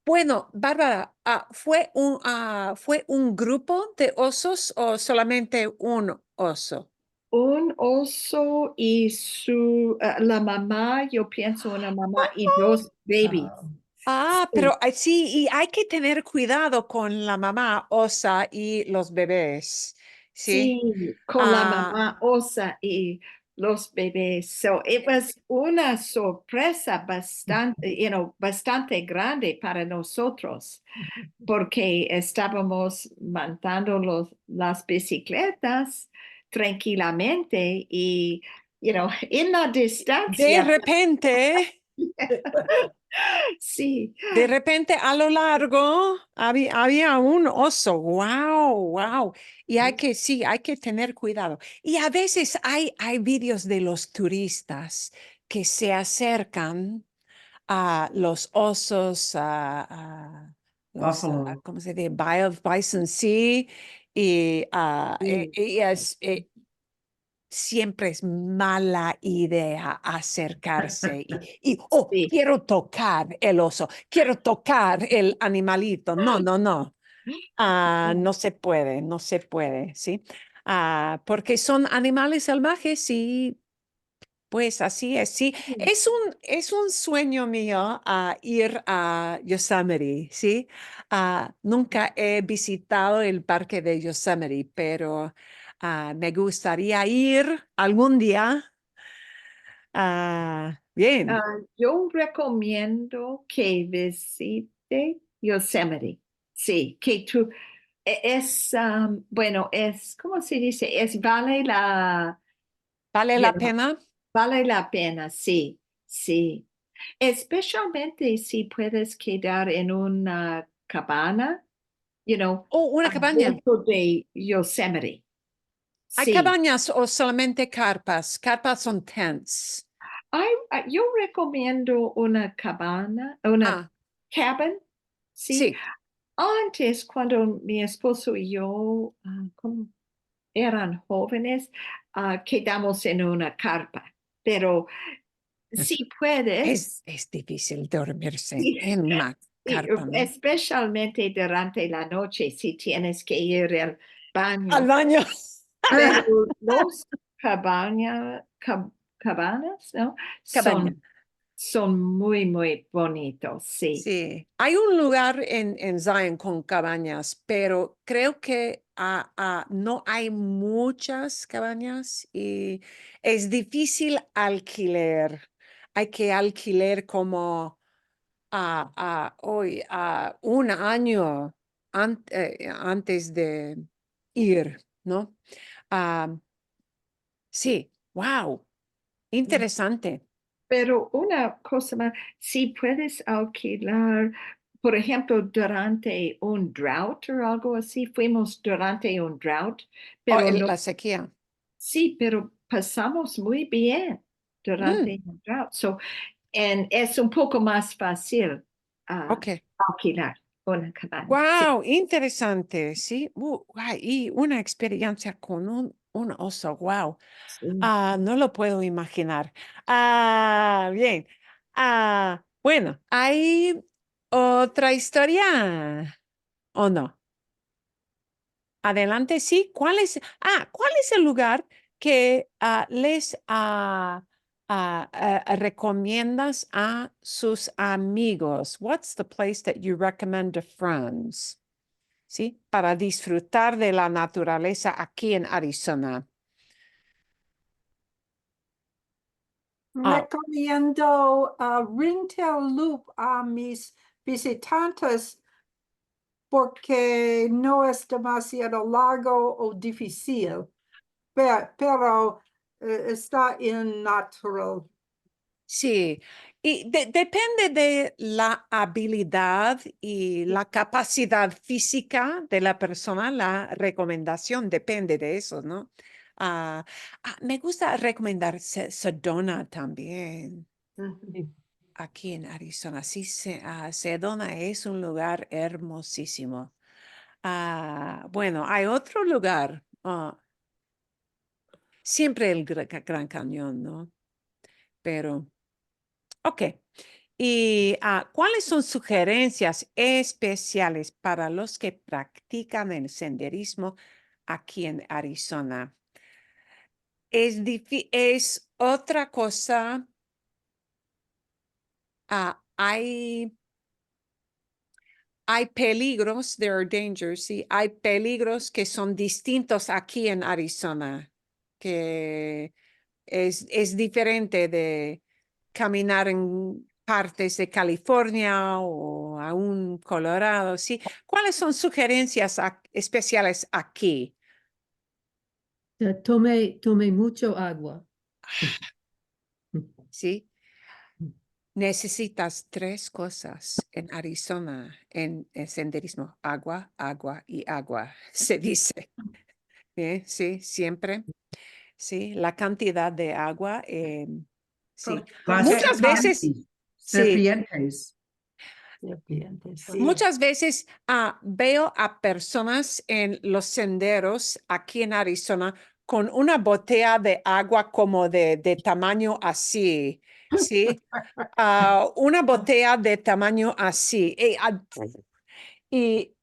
Bueno, Bárbara, ¿fue un grupo de osos o solamente un oso? Un oso y la mamá, yo pienso una mamá y dos babies. Sí, Pero sí, y hay que tener cuidado con la mamá osa y los bebés, ¿sí? sí, con la Ah, mamá osa y los bebés. So it was una sorpresa bastante grande para nosotros, porque estábamos montando las bicicletas tranquilamente y, en la de distancia. repente, Sí, de repente a lo largo había un oso, wow. Y sí, hay que tener cuidado. Y a veces hay vídeos de los turistas que se acercan a los osos Buffalo. ¿cómo se dice? Bison, sí. Y, Sí. siempre es mala idea acercarse oh, Sí. quiero tocar el oso, quiero tocar el animalito. No, no, no. No se puede, no se puede, ¿sí? Porque son animales salvajes y pues así es, sí. Es un sueño mío ir a Yosemite, ¿sí? Nunca he visitado el parque de Yosemite, pero me gustaría ir algún día. Bien. Yo recomiendo que visite Yosemite. Sí, que tú, bueno, ¿cómo se dice? ¿Vale you la know, pena? vale la pena, sí, sí. Especialmente si puedes quedar en una cabana, Oh, una cabaña. dentro de Yosemite. ¿Hay Sí. cabañas o solamente carpas? Carpas son tents. Yo recomiendo una cabana, una Ah, cabin, sí. sí. Antes, cuando mi esposo y yo como eran jóvenes, quedamos en una carpa. Pero si puedes, Es difícil dormirse sí, en una sí, carpa, ¿no? especialmente durante la noche, si tienes que ir al Al baño. baño. Pero los cabanas, ¿no? Cabaña. Son muy, muy bonitos, sí. Sí. Hay un lugar en Zion con cabañas, pero creo que no hay muchas cabañas y es difícil alquiler. Hay que alquiler como hoy, un año antes de ir, ¿no? Ah, sí, wow, interesante. Pero una cosa más, si puedes alquilar, por ejemplo, durante un drought o algo así, fuimos durante un drought, Oh, pero no, la sequía. sí, pero pasamos muy bien Mm, durante un drought. Es un poco más fácil ok. alquilar una cabaña. Sí, Wow, interesante, sí. Y una experiencia con un oso, wow. sí. No lo puedo imaginar. Bien. Bueno, ¿hay otra historia o no? Adelante, sí. ¿Cuál es el lugar que les recomiendas a sus amigos? What's the place that you recommend to friends? ¿Sí? Para disfrutar de la naturaleza aquí en Arizona. Recomiendo Ringtail Loop a mis visitantes porque no es demasiado largo o difícil, pero está en natural. Sí, y depende de la habilidad y la capacidad física de la persona, la recomendación depende de eso, ¿no? Me gusta recomendar Sedona también, Ujú. aquí en Arizona. Sí, Sedona es un lugar hermosísimo. Bueno, hay otro lugar, siempre el Gran Cañón, ¿no? Pero, ok. ¿Y cuáles son sugerencias especiales para los que practican el senderismo aquí en Arizona? Es otra cosa. Hay peligros, there are dangers, sí, hay peligros que son distintos aquí en Arizona, que es diferente de caminar en partes de California o aún Colorado, ¿sí? ¿Cuáles son sugerencias especiales aquí? Tome mucho agua. ¿Sí? Necesitas tres cosas en Arizona, en el senderismo: agua, agua y agua, se dice. Sí, siempre. Sí, la cantidad de agua, sí. Porque Las Muchas veces, serpientes. sí, Serpientes. Serpientes, sí. Muchas veces veo a personas en los senderos aquí en Arizona con una botella de agua como de tamaño así, ¿sí? Una botella de tamaño así. Y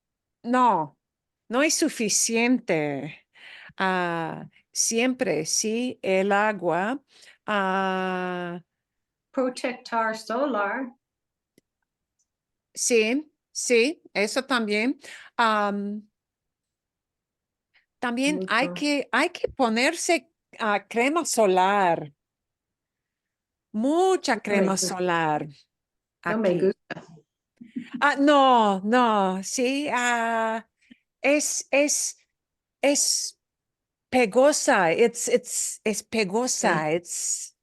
no, no es suficiente. Siempre, sí, el agua. Protector solar. Sí, sí, eso también. También Mucho. hay que ponerse crema solar, mucha No me crema gusta. solar No me aquí. gusta. No, no, sí, es pegosa, es pegosa, it's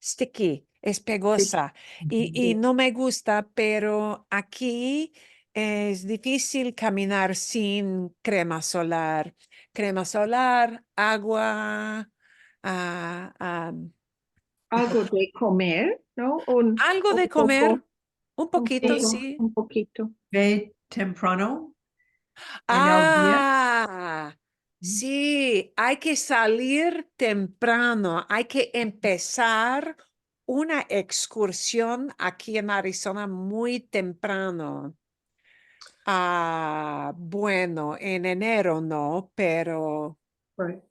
sticky, es pegosa. Y no me gusta, pero aquí es difícil caminar sin crema solar. Crema solar, agua, Algo de comer, ¿no? Un, algo de poco, comer, un poquito, poco. sí. un poquito. Ve temprano en el día. Sí, hay que salir temprano, hay que empezar una excursión aquí en Arizona muy temprano. Bueno, en enero no, pero Right.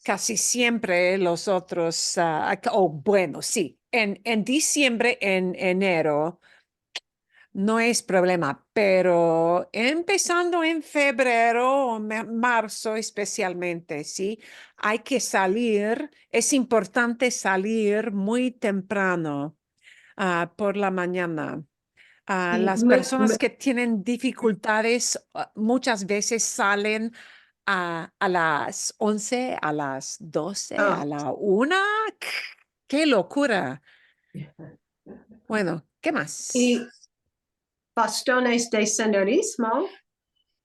casi siempre los otros, bueno, sí, en diciembre, en enero. No es problema, pero empezando en febrero o marzo especialmente, ¿sí? Hay que salir, es importante salir muy temprano por la mañana. Y Las personas que tienen dificultades muchas veces salen a las 11, a las 12, a la 1. ¡Qué locura! Bueno, ¿qué más? y bastones de senderismo.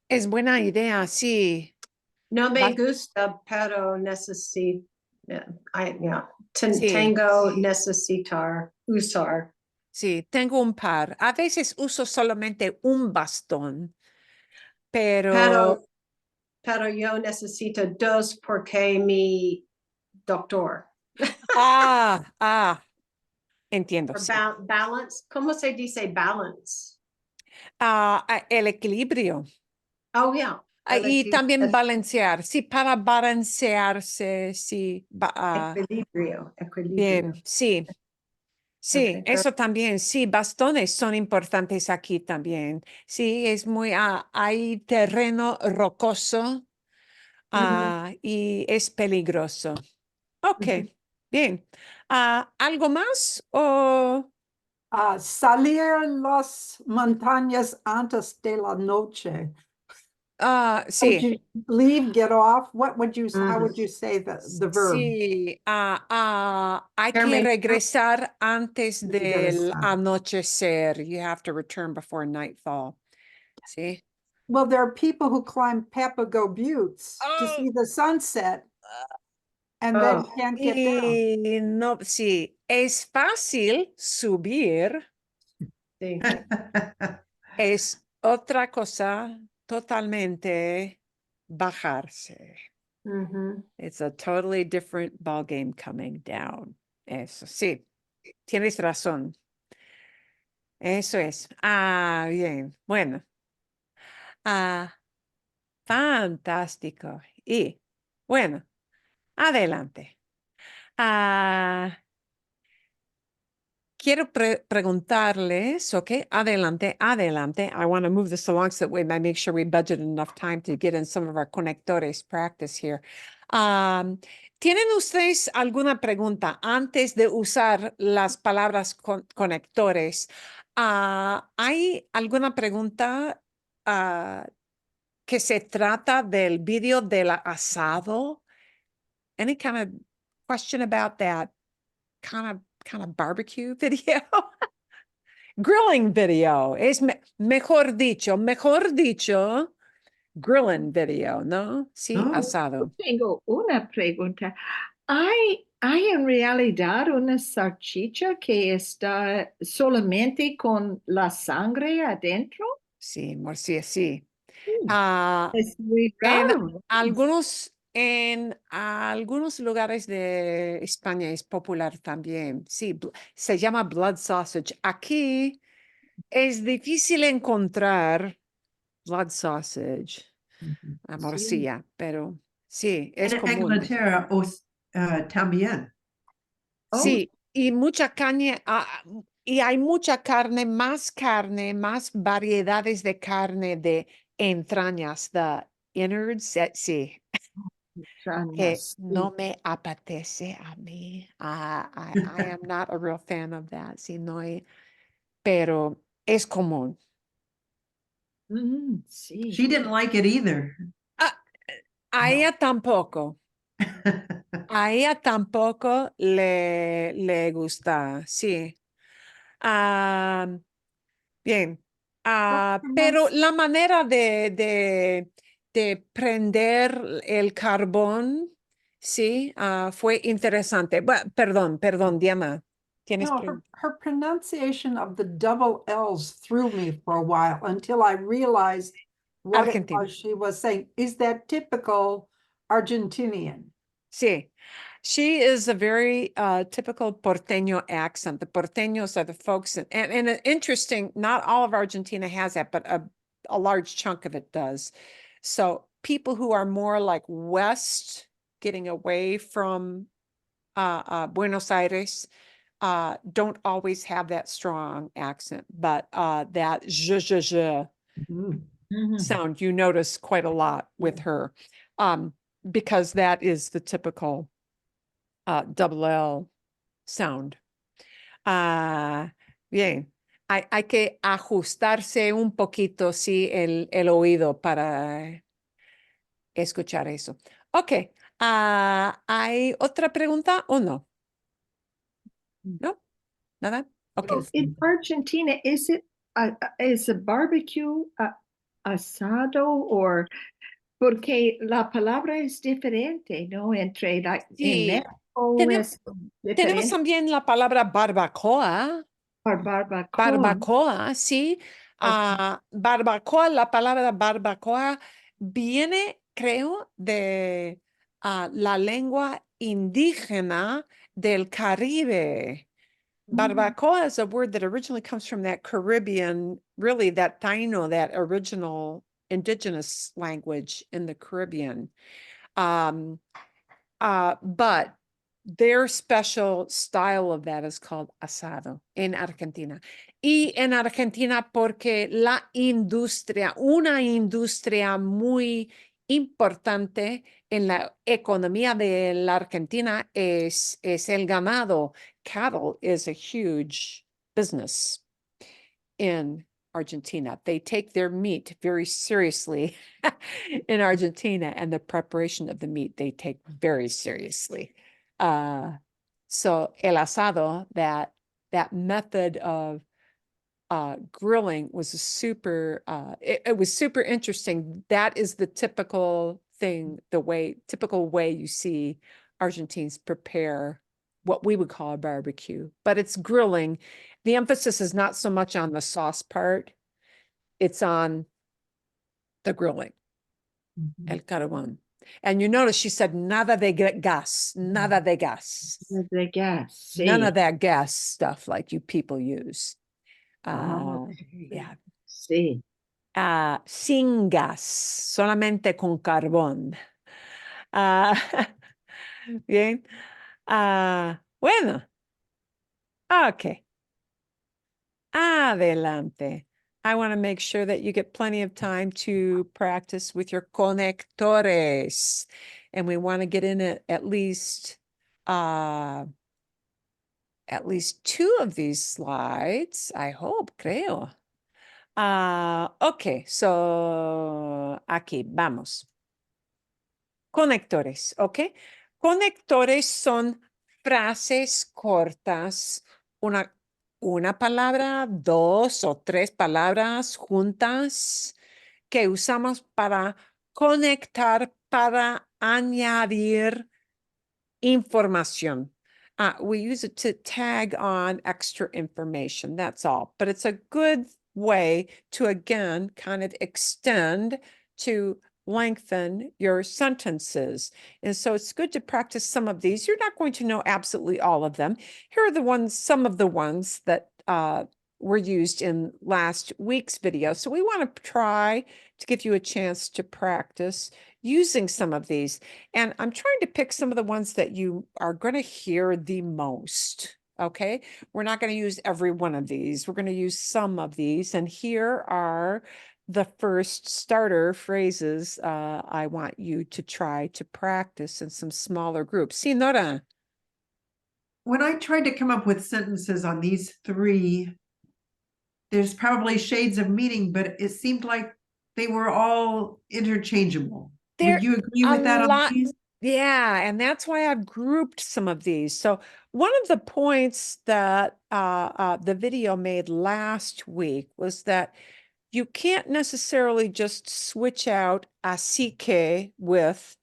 Es buena idea, sí. No me Va- gusta, pero necesito. Sí, Tengo necesitar usar. sí, tengo un par. A veces uso solamente un bastón, pero Pero, pero yo necesito dos porque mi doctor. ah, entiendo, For sí. balance. ¿Cómo se dice balance? El equilibrio. Oh, yeah. Y también balancear, sí, para balancearse, sí. Equilibrio. Bien, Equilibrio. sí. Sí, Okay, eso también, sí, bastones son importantes aquí también. Sí, es muy, hay terreno rocoso y es peligroso. Ok, bien. ¿Algo más o Salir las montañas antes de la noche. Would sí, you leave, get off? What would you, how would you say the verb? sí, hay que Terminar. regresar antes del Regresar. anochecer. You have to return before nightfall. Sí. Well, there are people who climb Papago Buttes to Oh, see the sunset and then Oh. can't get down. y no, sí, es fácil subir, Sí. es otra cosa totalmente bajarse. Ujú. It's a totally different ball game coming down. Eso, sí, tienes razón. Eso es. Bien. Bueno. Fantástico. Y bueno, adelante. Quiero preguntarles, ok, adelante, adelante. I want to move this along so that we may make sure we budget enough time to get in some of our conectores practice here. ¿Tienen ustedes alguna pregunta antes de usar las palabras conectores? ¿Hay alguna pregunta que se trata del video del asado? Any kind of question about that kind of barbecue video? Grilling video. Es mejor dicho, grilling video, ¿no? Sí, Oh, asado. Tengo una pregunta. ¿Hay Hay en realidad una salchicha que está solamente con la sangre adentro. Sí, morcilla, sí. Mm, Ah, Es muy en raro. algunos lugares de España es popular también. Sí, se llama blood sausage. Aquí es difícil encontrar blood sausage, la Sí. morcilla, pero sí, es En común. Inglaterra también. Oh, Sí, y mucha carne, y hay mucha carne, más variedades de carne de entrañas, the innards, sí, que extrañas. no me apetece a mí. I am not a real fan of that, sí, no, pero es común. Sí. She didn't like it either. Ah, a ella tampoco. A ella tampoco le gusta, sí. Ah, bien. Pero la manera de prender el carbón, sí, fue interesante. Perdón, Diana. ¿Tienes No, her pronunciation of the double L's threw me for a while until I realized what it Argentina. was she was saying. Is that typical Argentinian? Sí. She is a very typical porteño accent. The porteños are the folks, and interesting, not all of Argentina has that, but a large chunk of it does. So people who are more like west, getting away from Buenos Aires, don't always have that strong accent, but that zh Mhm. sound you notice quite a lot with her, because that is the typical double L sound. Bien, hay que ajustarse un poquito, sí, el oído para escuchar eso. Ok, ¿hay otra pregunta o no? ¿No? ¿Nada? Ok. So in Argentina, is a barbecue asado or porque la palabra es diferente, ¿no? Entre en Sí, México tenemos, es tenemos diferente también la palabra barbacoa. por barbacoa. Barbacoa, sí. Okay. Barbacoa, la palabra barbacoa viene, creo, de la lengua indígena del Caribe. Barbacoa is a word that originally comes from that Caribbean, really that Taino, that original indigenous language in the Caribbean. But their special style of that is called asado en Argentina. Y en Argentina porque la industria, una industria muy importante en la economía de la Argentina es el ganado. Cattle is a huge business in Argentina. They take their meat very seriously in Argentina, and the preparation of the meat they take very seriously. So el asado, that method of grilling was a super, it was super interesting. That is the typical thing, typical way you see Argentines prepare what we would call a barbecue, but it's grilling. The emphasis is not so much on the sauce part, it's on the grilling, el carbón. And you notice she said nada de gas, nada de gas. The gas, None sí. of that gas stuff like you people use. Okay. Yeah. Sí. Sin gas, solamente con carbón. Bien. Bueno. Okay. Adelante. I want to make sure that you get plenty of time to practice with your conectores. And we want to get in at least two of these slides, I hope, creo. Ok, so aquí vamos. Conectores, ¿ok? Conectores son frases cortas, una palabra, dos o tres palabras juntas que usamos para conectar, para añadir información. We use it to tag on extra information, that's all. But it's a good way to, again, kind of extend to lengthen your sentences. And so it's good to practice some of these. You're not going to know absolutely all of them. Here are the ones, some of the ones that were used in last week's video. So we want to try to give you a chance to practice using some of these. And I'm trying to pick some of the ones that you are going to hear the most. Okay, we're not going to use every one of these. We're going to use some of these. And here are the first starter phrases I want you to try to practice in some smaller groups. Sí, Nora? When I tried to come up with sentences on these three, there's probably shades of meaning, but it seemed like they were all interchangeable. There Would you agree a with that on lot. these? Yeah, and that's why I've grouped some of these. So one of the points that the video made last week was that you can't necessarily just switch out así que with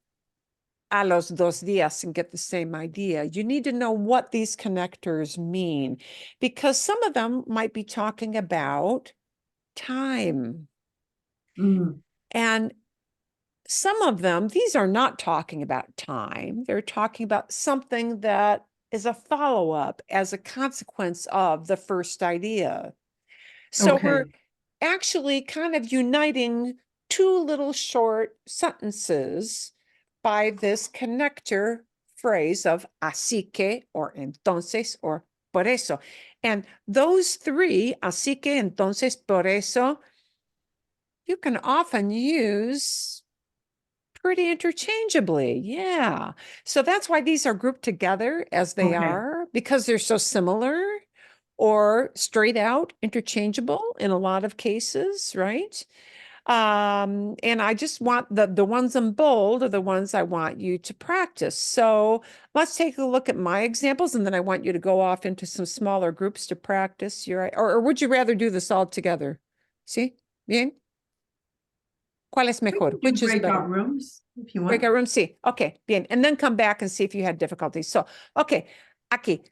a los 2 días and get the same idea. You need to know what these connectors mean, because some of them might be talking about time. And some of them, these are not talking about time. They're talking about something that is a follow-up as a consequence of the first idea. So we're Okay. actually kind of uniting two little short sentences by this connector phrase of así que, or entonces, or por eso. And those three, así que, entonces, por eso, you can often use pretty interchangeably. Yeah. So that's why these are grouped together as they Okay. are, because they're so similar, or straight out interchangeable in a lot of cases, right? And I just want the ones in bold are the ones I want you to practice. So let's take a look at my examples, and then I want you to go off into some smaller groups to practice your, or would you rather do this all together? See? Bien? ¿Cuál es We mejor? can do Which is better? breakout rooms if you want. Breakout room, sí. Okay, bien. And then come back and see if you had difficulties. So, okay, aquí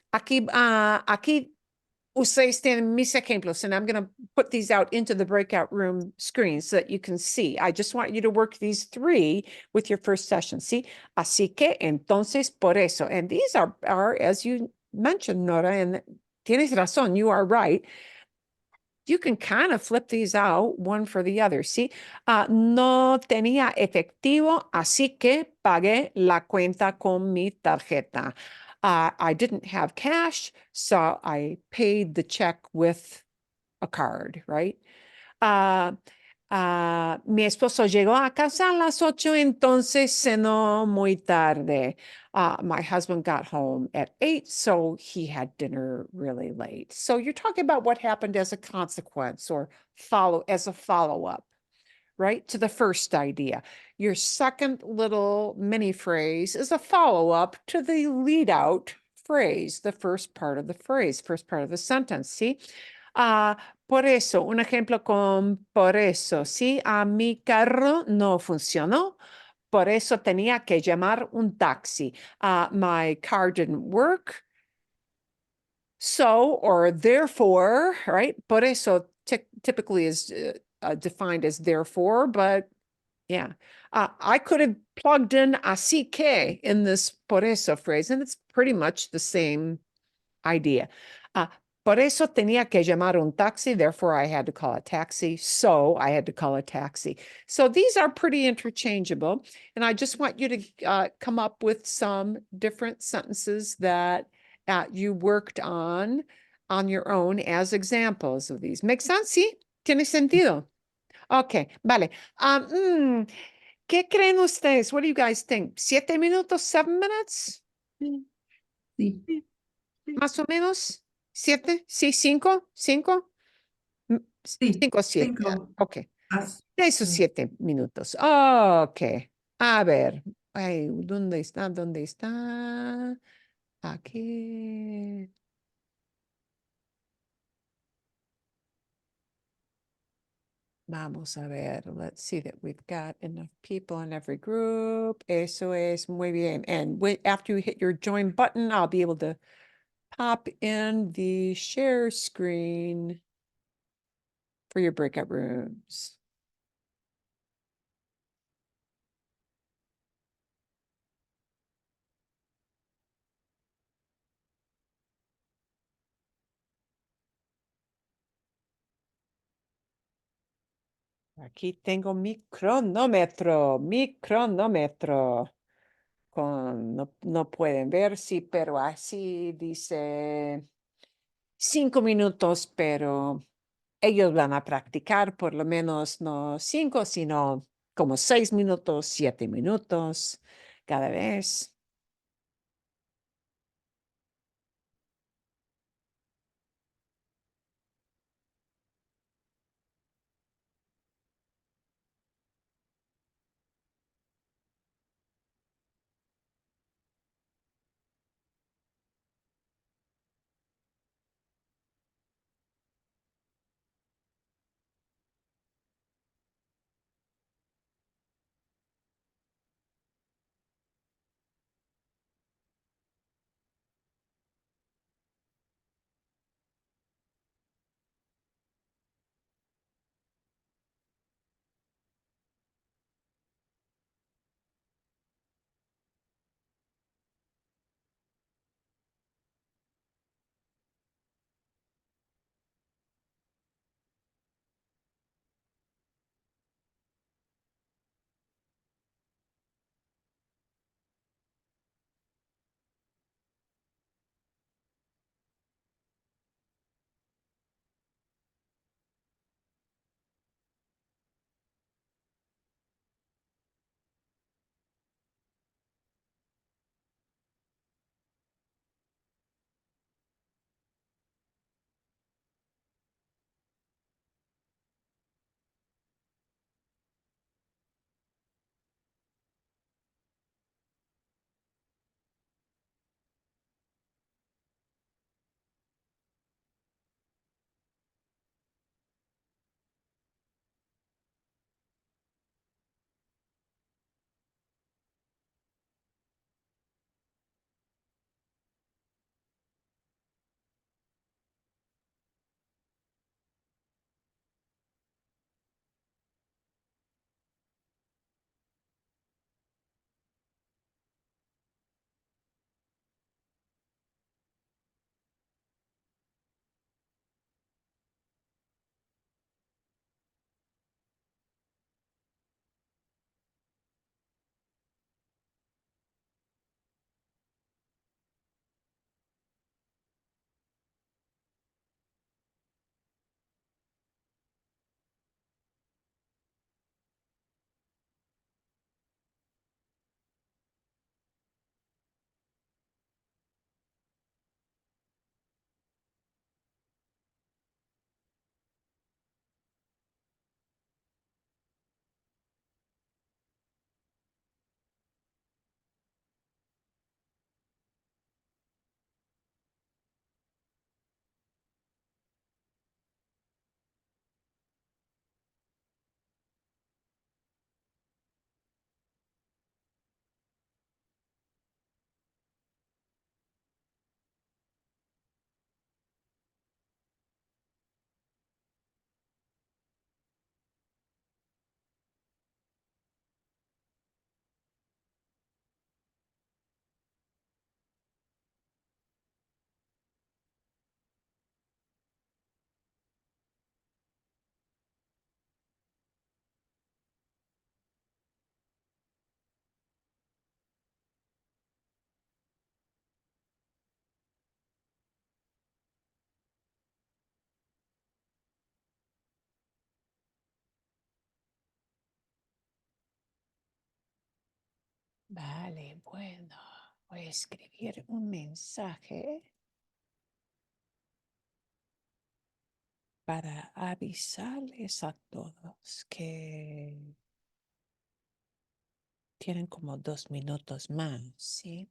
ustedes tienen mis ejemplos, and I'm going to put these out into the breakout room screen so that you can see. I just want you to work these three with your first session, ¿sí? Así que, entonces, por eso. And these are as you mentioned, Nora, and tienes razón, you are right. You can kind of flip these out one for the other, ¿sí? No tenía efectivo, así que pagué la cuenta con mi tarjeta. I didn't have cash, so I paid the check with a card, right? Mi esposo llegó a casa a las 8, entonces cenó muy tarde. My husband got home at 8, so he had dinner really late. So you're talking about what happened as a consequence or as a follow-up, right, to the first idea. Your second little mini phrase is a follow-up to the lead out phrase, the first part of the phrase, first part of the sentence, see? Por eso, un ejemplo con por eso, ¿sí? Mi carro no funcionó, por eso tenía que llamar un taxi. My car didn't work, so, or therefore, right? Por eso typically is defined as therefore, but yeah. I could have plugged in así que in this por eso phrase, and it's pretty much the same idea. Por eso tenía que llamar un taxi, therefore I had to call a taxi, so I had to call a taxi. So these are pretty interchangeable, and I just want you to come up with some different sentences that you worked on your own as examples of these. ¿Make sense? ¿Sí? ¿Tiene sentido? Okay, vale. ¿Qué creen ustedes? What do you guys think? 7 minutos, 7 minutes? Sí. Más o menos, 7, sí, 5, 5, Sí, 5, 7, cinco. ok, As- 6 o 7 minutos, ok, a ver, ay, ¿dónde está? ¿Dónde está? Aquí. Vamos a ver. Let's see that we've got enough people in every group. Eso es muy bien. And after you hit your join button, I'll be able to pop in the share screen for your breakout rooms. Aquí tengo mi cronómetro, no pueden ver, sí, pero así dice 5 minutos, pero ellos van a practicar por lo menos no 5, sino como 6 minutos, 7 minutos cada vez. Vale, bueno, voy a escribir un mensaje para avisarles a todos que tienen como 2 minutos más, ¿sí?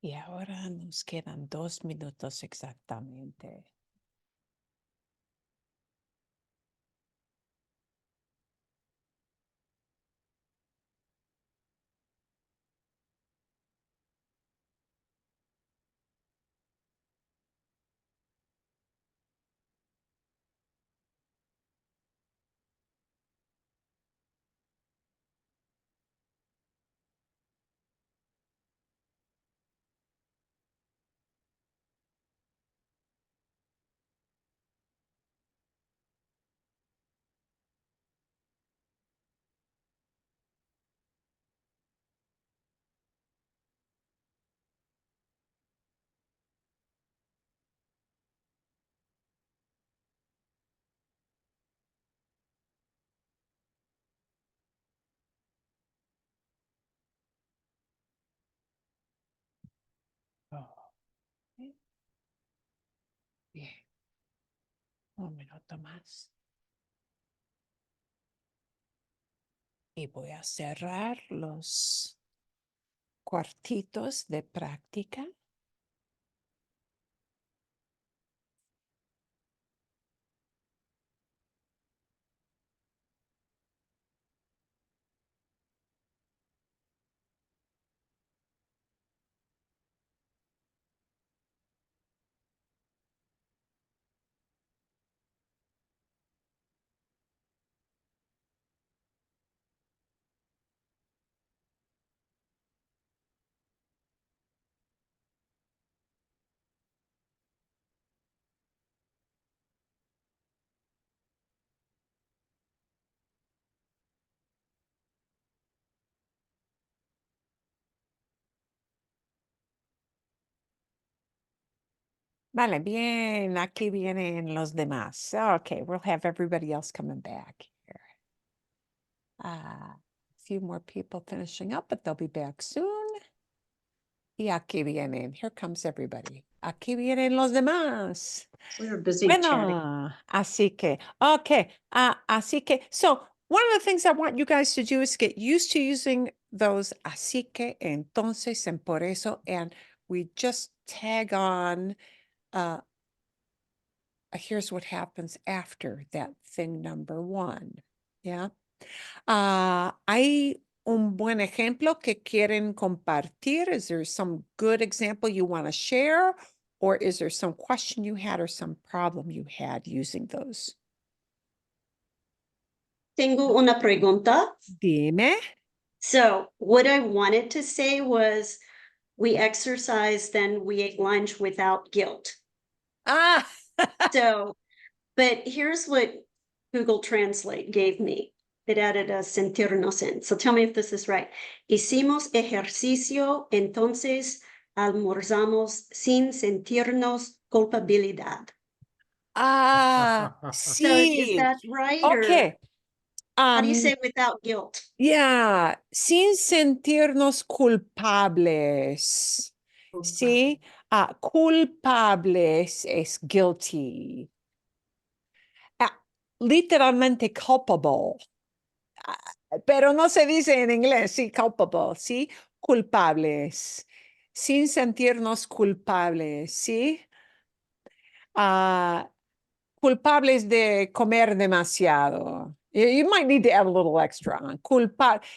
Y ahora nos quedan 2 minutos exactamente. Oh, bien. Un minuto más. Y voy a cerrar los cuartitos de práctica. Vale, bien. Aquí vienen los demás. Okay, we'll have everybody else coming back here. A few more people finishing up, but they'll be back soon. Y aquí vienen. Here comes everybody. Aquí vienen los demás. We're busy chatting. Bueno, así que, so one of the things I want you guys to do is get used to using those así que, entonces, and por eso, and we just tag on, here's what happens after that thing number one, yeah? ¿Hay un buen ejemplo que quieren compartir? Is there some good example you want to share? Or is there some question you had or some problem you had using those? Tengo una pregunta. Dime. So what I wanted to say was we exercised, then we ate lunch without guilt. Ah, So, but here's what Google Translate gave me. It added a sentirnos in. So tell me if this is right. Hicimos ejercicio, entonces almorzamos sin sentirnos culpabilidad. So is sí. that right? Or Okay. how do you say without guilt? Yeah, sin sentirnos culpables. Sí, culpables es guilty. Literalmente culpable. Pero no se dice en inglés, sí, culpable, sí, culpables. Sin sentirnos culpables, sí. Culpables de comer demasiado. You might need to add a little extra on.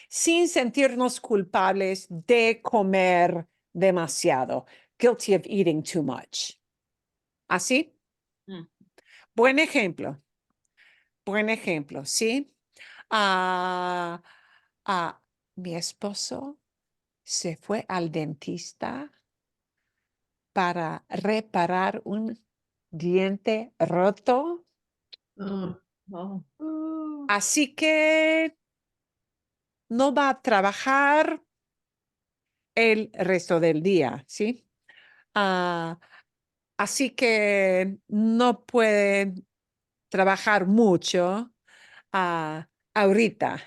Sin sentirnos culpables de comer demasiado. Guilty of eating too much. ¿Así? Mm. Buen ejemplo. Buen ejemplo, ¿sí? Mi esposo se fue al dentista para reparar un diente roto. Oh. Así que no va a trabajar el resto del día, ¿sí? Así que no puede trabajar mucho ahorita,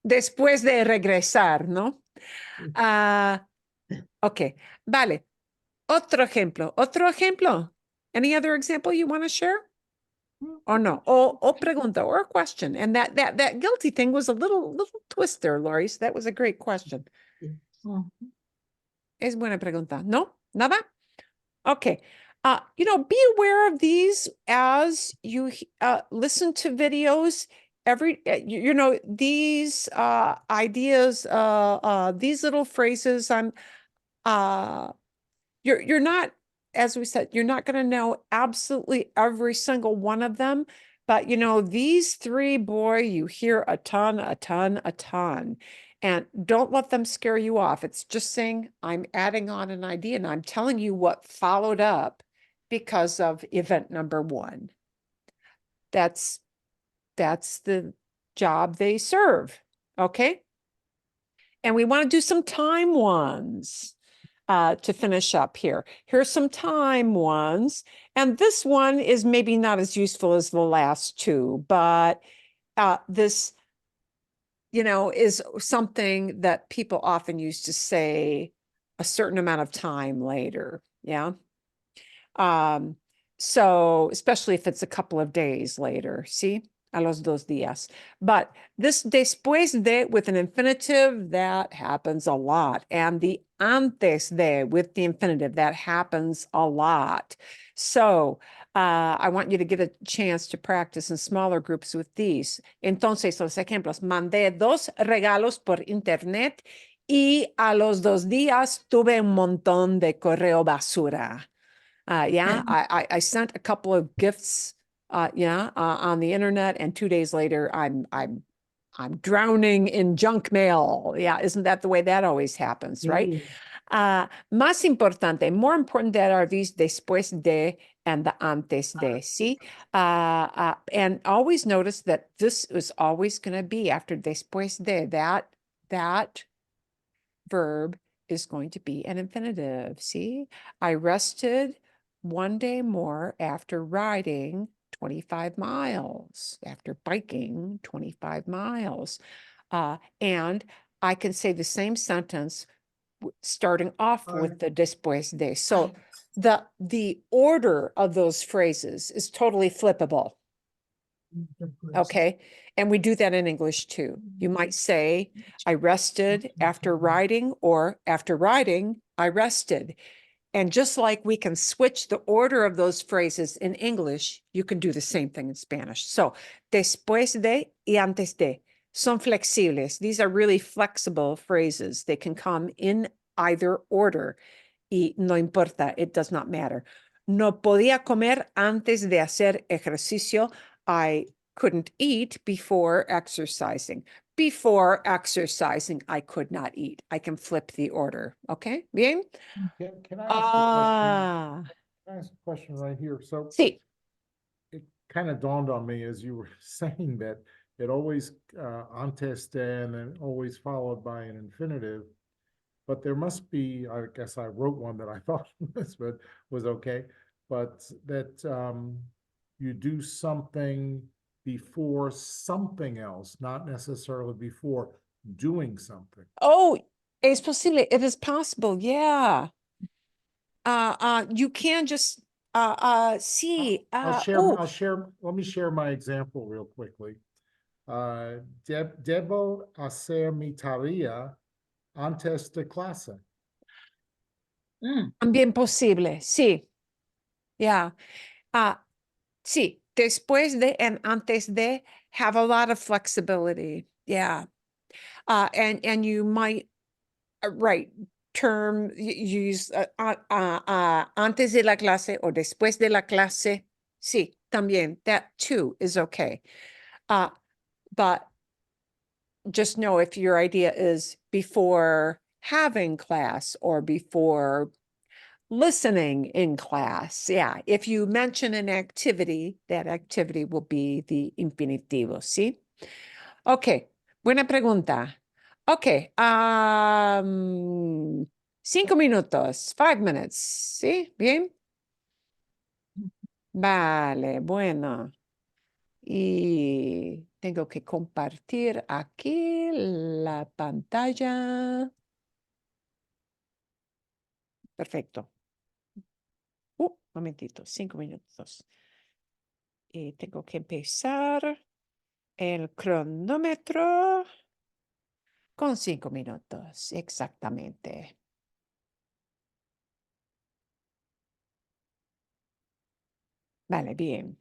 después de regresar, ¿no? Ok, vale. Otro ejemplo. Any other example you want to share? Or no, o pregunta, or a question. And that guilty thing was a little twist there, Lori. So that was a great question. Es buena pregunta. No? Nada? Okay. Be aware of these as you listen to videos. These ideas, these little phrases. You're not, as we said, you're not going to know absolutely every single one of them. But these three, boy, you hear a ton. And don't let them scare you off. It's just saying, I'm adding on an idea and I'm telling you what followed up because of event number one. That's the job they serve. Okay. And we want to do some time ones to finish up here. Here's some time ones. And this one is maybe not as useful as the last two, but this is something that people often use to say a certain amount of time later. Yeah. So especially if it's a couple of days later, see, a los 2 días. But this después de with an infinitive, that happens a lot. And the antes de with the infinitive, that happens a lot. So I want you to get a chance to practice in smaller groups with these. Entonces, los ejemplos, mandé 2 regalos por internet y a los 2 días tuve un montón de correo basura. I sent a couple of gifts, on the internet, and 2 days later, I'm drowning in junk mail. Yeah, isn't that the way that always happens, right? Más importante, more important that are these después de and the antes de, see? And always notice that this is always going to be after después de, that verb is going to be an infinitive, see? I rested 1 day more after riding 25 miles, after biking 25 miles. And I can say the same sentence starting off with the después de. So the order of those phrases is totally flippable. Okay. And we do that in English too. You might say, I rested after riding, or after riding, I rested. And just like we can switch the order of those phrases in English, you can do the same thing in Spanish. So, después de y antes de son flexibles. These are really flexible phrases. They can come in either order. Y no importa, it does not matter. No podía comer antes de hacer ejercicio. I couldn't eat before exercising. Before exercising, I could not eat. I can flip the order. Okay, bien? Can I ask a question? Ah, Can I ask a question right here? So sí. it kind of dawned on me as you were saying that it always antes de and then always followed by an infinitive. But there must be, I guess I wrote one that I thought was okay, but that you do something before something else, not necessarily before doing something. Oh, es posible. It is possible. Yeah. You can just see. I'll share. Let me share my example real quickly. Debo hacer mi tarea antes de clase. También posible. Sí. Yeah. Sí. Después de and antes de have a lot of flexibility. Yeah. And you might, right, use antes de la clase or después de la clase. Sí, también. That too is okay. But just know if your idea is before having class or before listening in class. Yeah, if you mention an activity, that activity will be the infinitivo, ¿sí? Okay, buena pregunta. Okay, 5 minutos, 5 minutes, ¿sí? Bien. Vale, bueno. Y tengo que compartir aquí la pantalla. Perfecto. Momentito, 5 minutos. Y tengo que empezar el cronómetro con 5 minutos, exactamente. Vale, bien.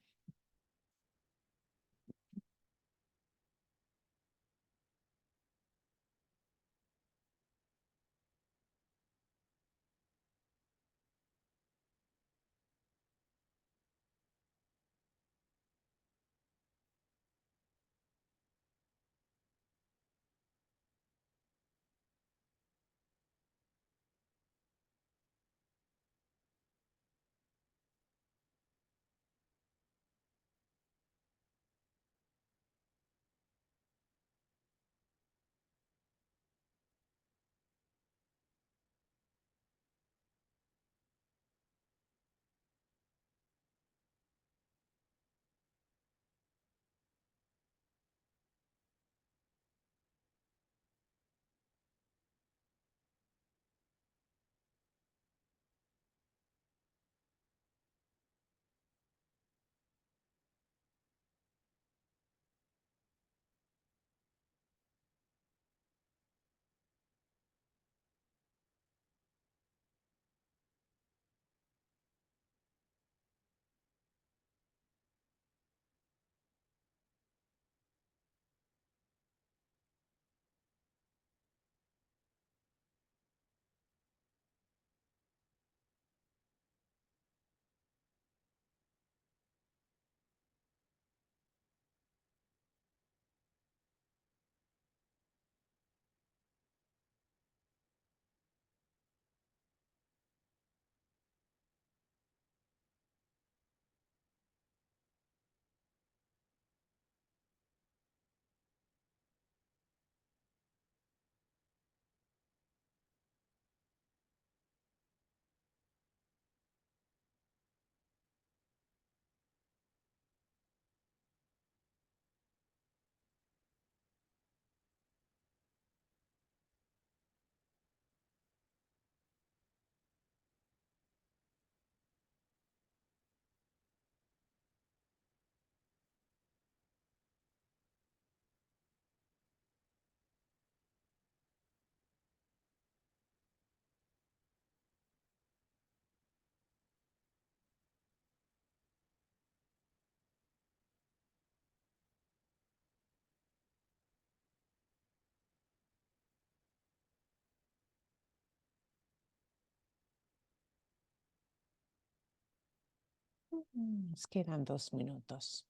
Nos quedan 2 minutos.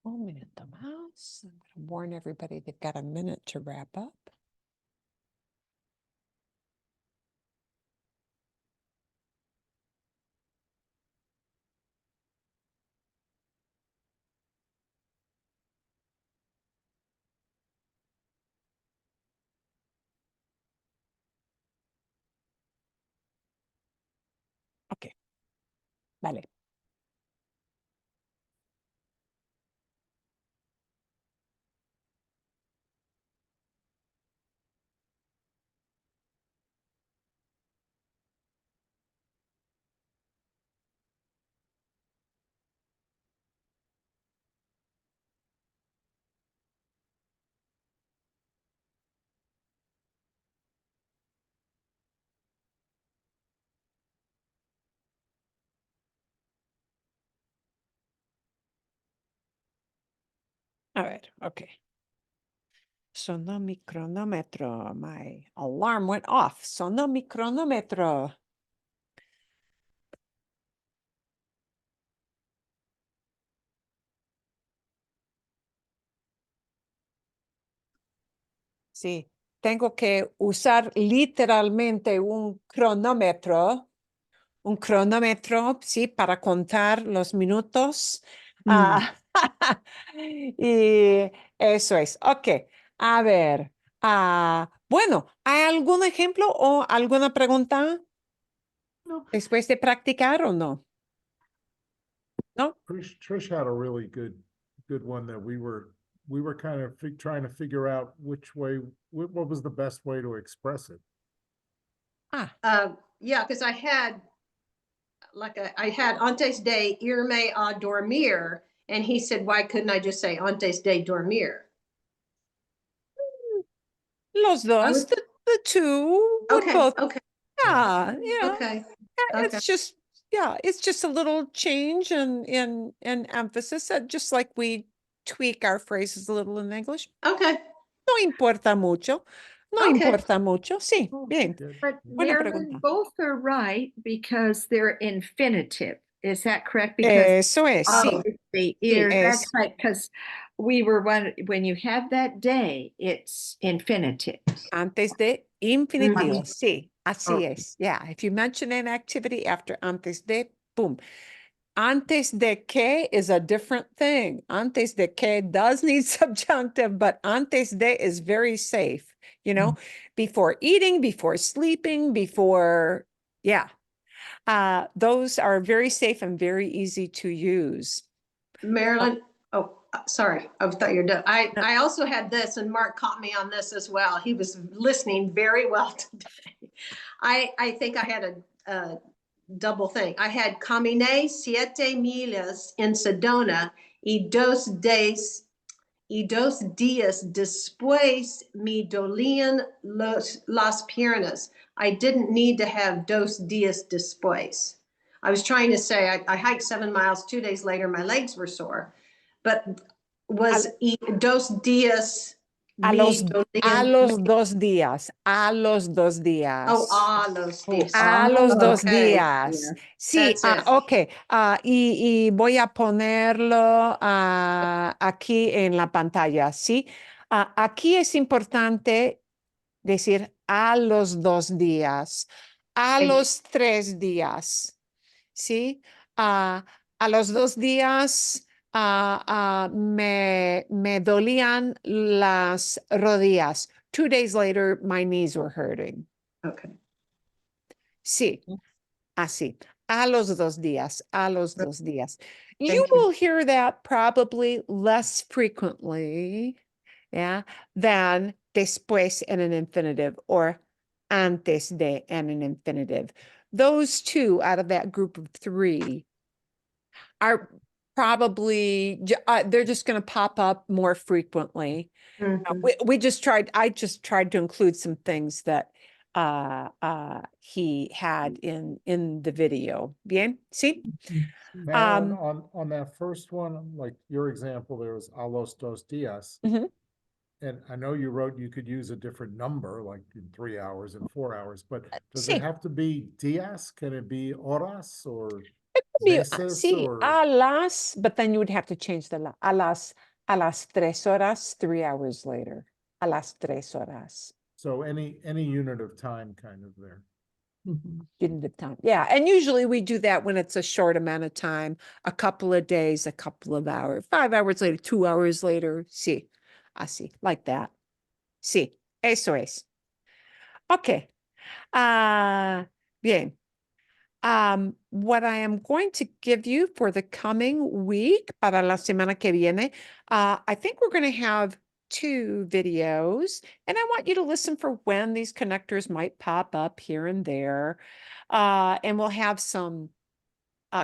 Un minuto más. I'm going to warn everybody they've got a minute to wrap up. Ok, vale. A ver, okay. Sonó mi cronómetro. My alarm went off. Sonó mi cronómetro. Sí, tengo que usar literalmente un cronómetro, sí, para contar los minutos. Ah, y eso es. Ok, a ver. Bueno, ¿hay algún ejemplo o alguna pregunta No. después de practicar o no? ¿No? Trish had a really good one that we were kind of trying to figure out which way, what was the best way to express it. Yeah, because I had I had antes de irme a dormir, and he said, why couldn't I just say antes de dormir? Los dos, would- the two would Okay, both. okay, Yeah, okay. It's just, yeah, it's just a little change in emphasis, just like we tweak our phrases a little in English. Okay. No importa mucho. No Okay. importa mucho. Sí, bien. Good. But Buena Marilyn, pregunta. both are right because they're infinitive. Is that correct? Because Eso es, sí. obviously, that's es. right, because when you have that day, it's infinitive. Antes de infinitivo, Mhm. sí, así Okay. es. Yeah, if you mention an activity after antes de, boom. Antes de que is a different thing. Antes de que does need subjunctive, but antes de is very safe. You know, before eating, before sleeping, before, yeah. Those are very safe and very easy to use. Marilyn, sorry, I thought you were done. I also had this, and Mark caught me on this as well. He was listening very well today. I think I had a double thing. I had caminé 7 millas en Sedona y 2 días después me dolían las piernas. I didn't need to have 2 días después. I was trying to say I hiked 7 miles, 2 days later, my legs were sore, but was 2 días A los, me a dolían? los 2 días, a los 2 días. Oh, los días. A los 2 días. Yeah. Sí, That's it. ok. Y voy a ponerlo aquí en la pantalla, ¿sí? Aquí es importante decir a los 2 días, a los 3 días, ¿sí? A los 2 días me dolían las rodillas. 2 days later, my knees were hurting. Okay. Sí, así. A los 2 días, a los 2 días. You Thank you. will hear that probably less frequently, yeah, than después in an infinitive or antes de in an infinitive. Those two out of that group of 3 are probably, they're just going to pop up more frequently. Mhm. I just tried to include some things that he had in the video. Bien, sí? Marilyn, on that first one, like your example, there was a los 2 días. Mhm. And I know you wrote you could use a different number, like in 3 hours and 4 hours, but does sí. it have to be días? Can it be horas or Be, meses sí, or? a las, but then you would have to change the a las 3 horas, 3 hours later. A las 3 horas. So any unit of time kind of there. Unit of time. Yeah, and usually we do that when it's a short amount of time, a couple of days, a couple of hours, 5 hours later, 2 hours later. Sí, así, like that. Sí, eso es. Okay. Bien. What I am going to give you for the coming week, para la semana que viene, I think we're going to have 2 videos, and I want you to listen for when these connectors might pop up here and there. And we'll have some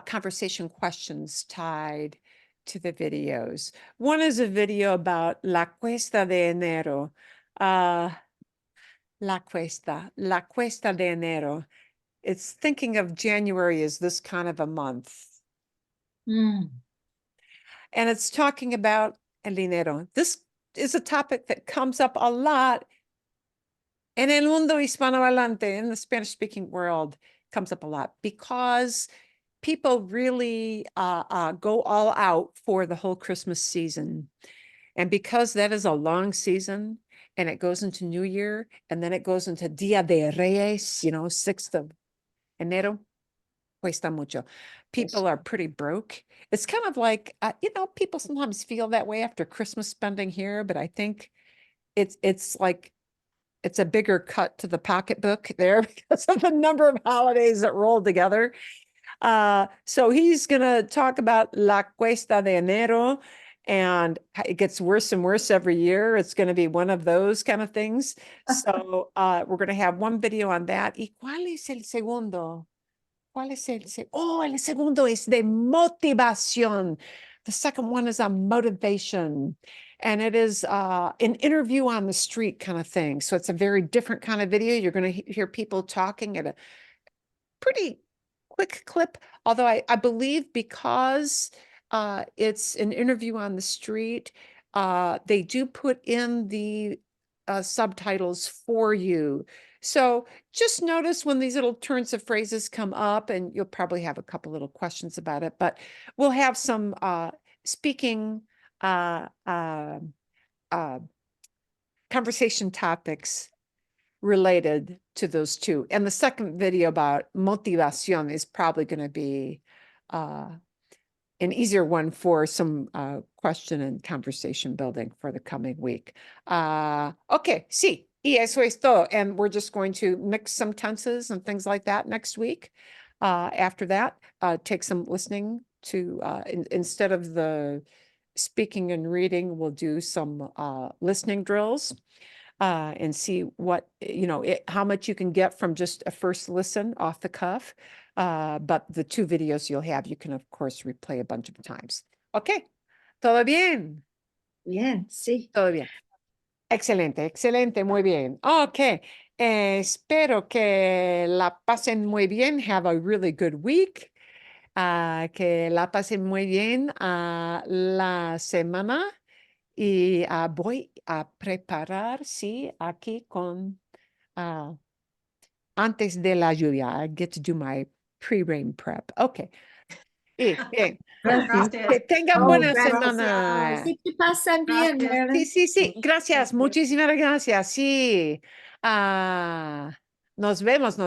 conversation questions tied to the videos. One is a video about la cuesta de enero. La cuesta de enero. It's thinking of January as this kind of a month. And it's talking about el dinero. This is a topic that comes up a lot en el mundo hispanohablante, in the Spanish-speaking world, comes up a lot because people really go all out for the whole Christmas season. And because that is a long season and it goes into New Year and then it goes into Dia de Reyes, 6th of enero, cuesta mucho. People are pretty broke. It's kind of like, people sometimes feel that way after Christmas spending here, but I think it's like, it's a bigger cut to the pocketbook there because of the number of holidays that roll together. So he's going to talk about La Cuesta de Enero, and it gets worse and worse every year. It's going to be one of those kind of things. So we're going to have one video on that. ¿Y cuál es el segundo? ¿Cuál es el segundo? Oh, el segundo es de motivación. The second one is on motivation. And it is an interview on the street kind of thing. So it's a very different kind of video. You're going to hear people talking at a pretty quick clip, although I believe because it's an interview on the street, they do put in the subtitles for you. So just notice when these little turns of phrases come up, and you'll probably have a couple little questions about it, but we'll have some speaking conversation topics related to those two. And the second video about motivación is probably going to be an easier one for some question and conversation building for the coming week. Okay, sí, y eso es todo. And we're just going to mix some tenses and things like that next week. After that, take some listening to, instead of the speaking and reading, we'll do some listening drills. And see what, how much you can get from just a first listen off the cuff. But the two videos you'll have, you can, of course, replay a bunch of times. Okay, ¿todo bien? Bien, sí. Todo bien. Excelente, excelente, muy bien. Okay, espero que la pasen muy bien. Have a really good week. Que la pasen muy bien la semana. Y voy a preparar, sí, aquí con antes de la lluvia. I get to do my pre-rain prep. Okay. Y, bien. Que tengan buena semana. Sí, que pasan bien, Sí, Marilyn. sí. Gracias. Muchísimas gracias. Sí. Nos vemos.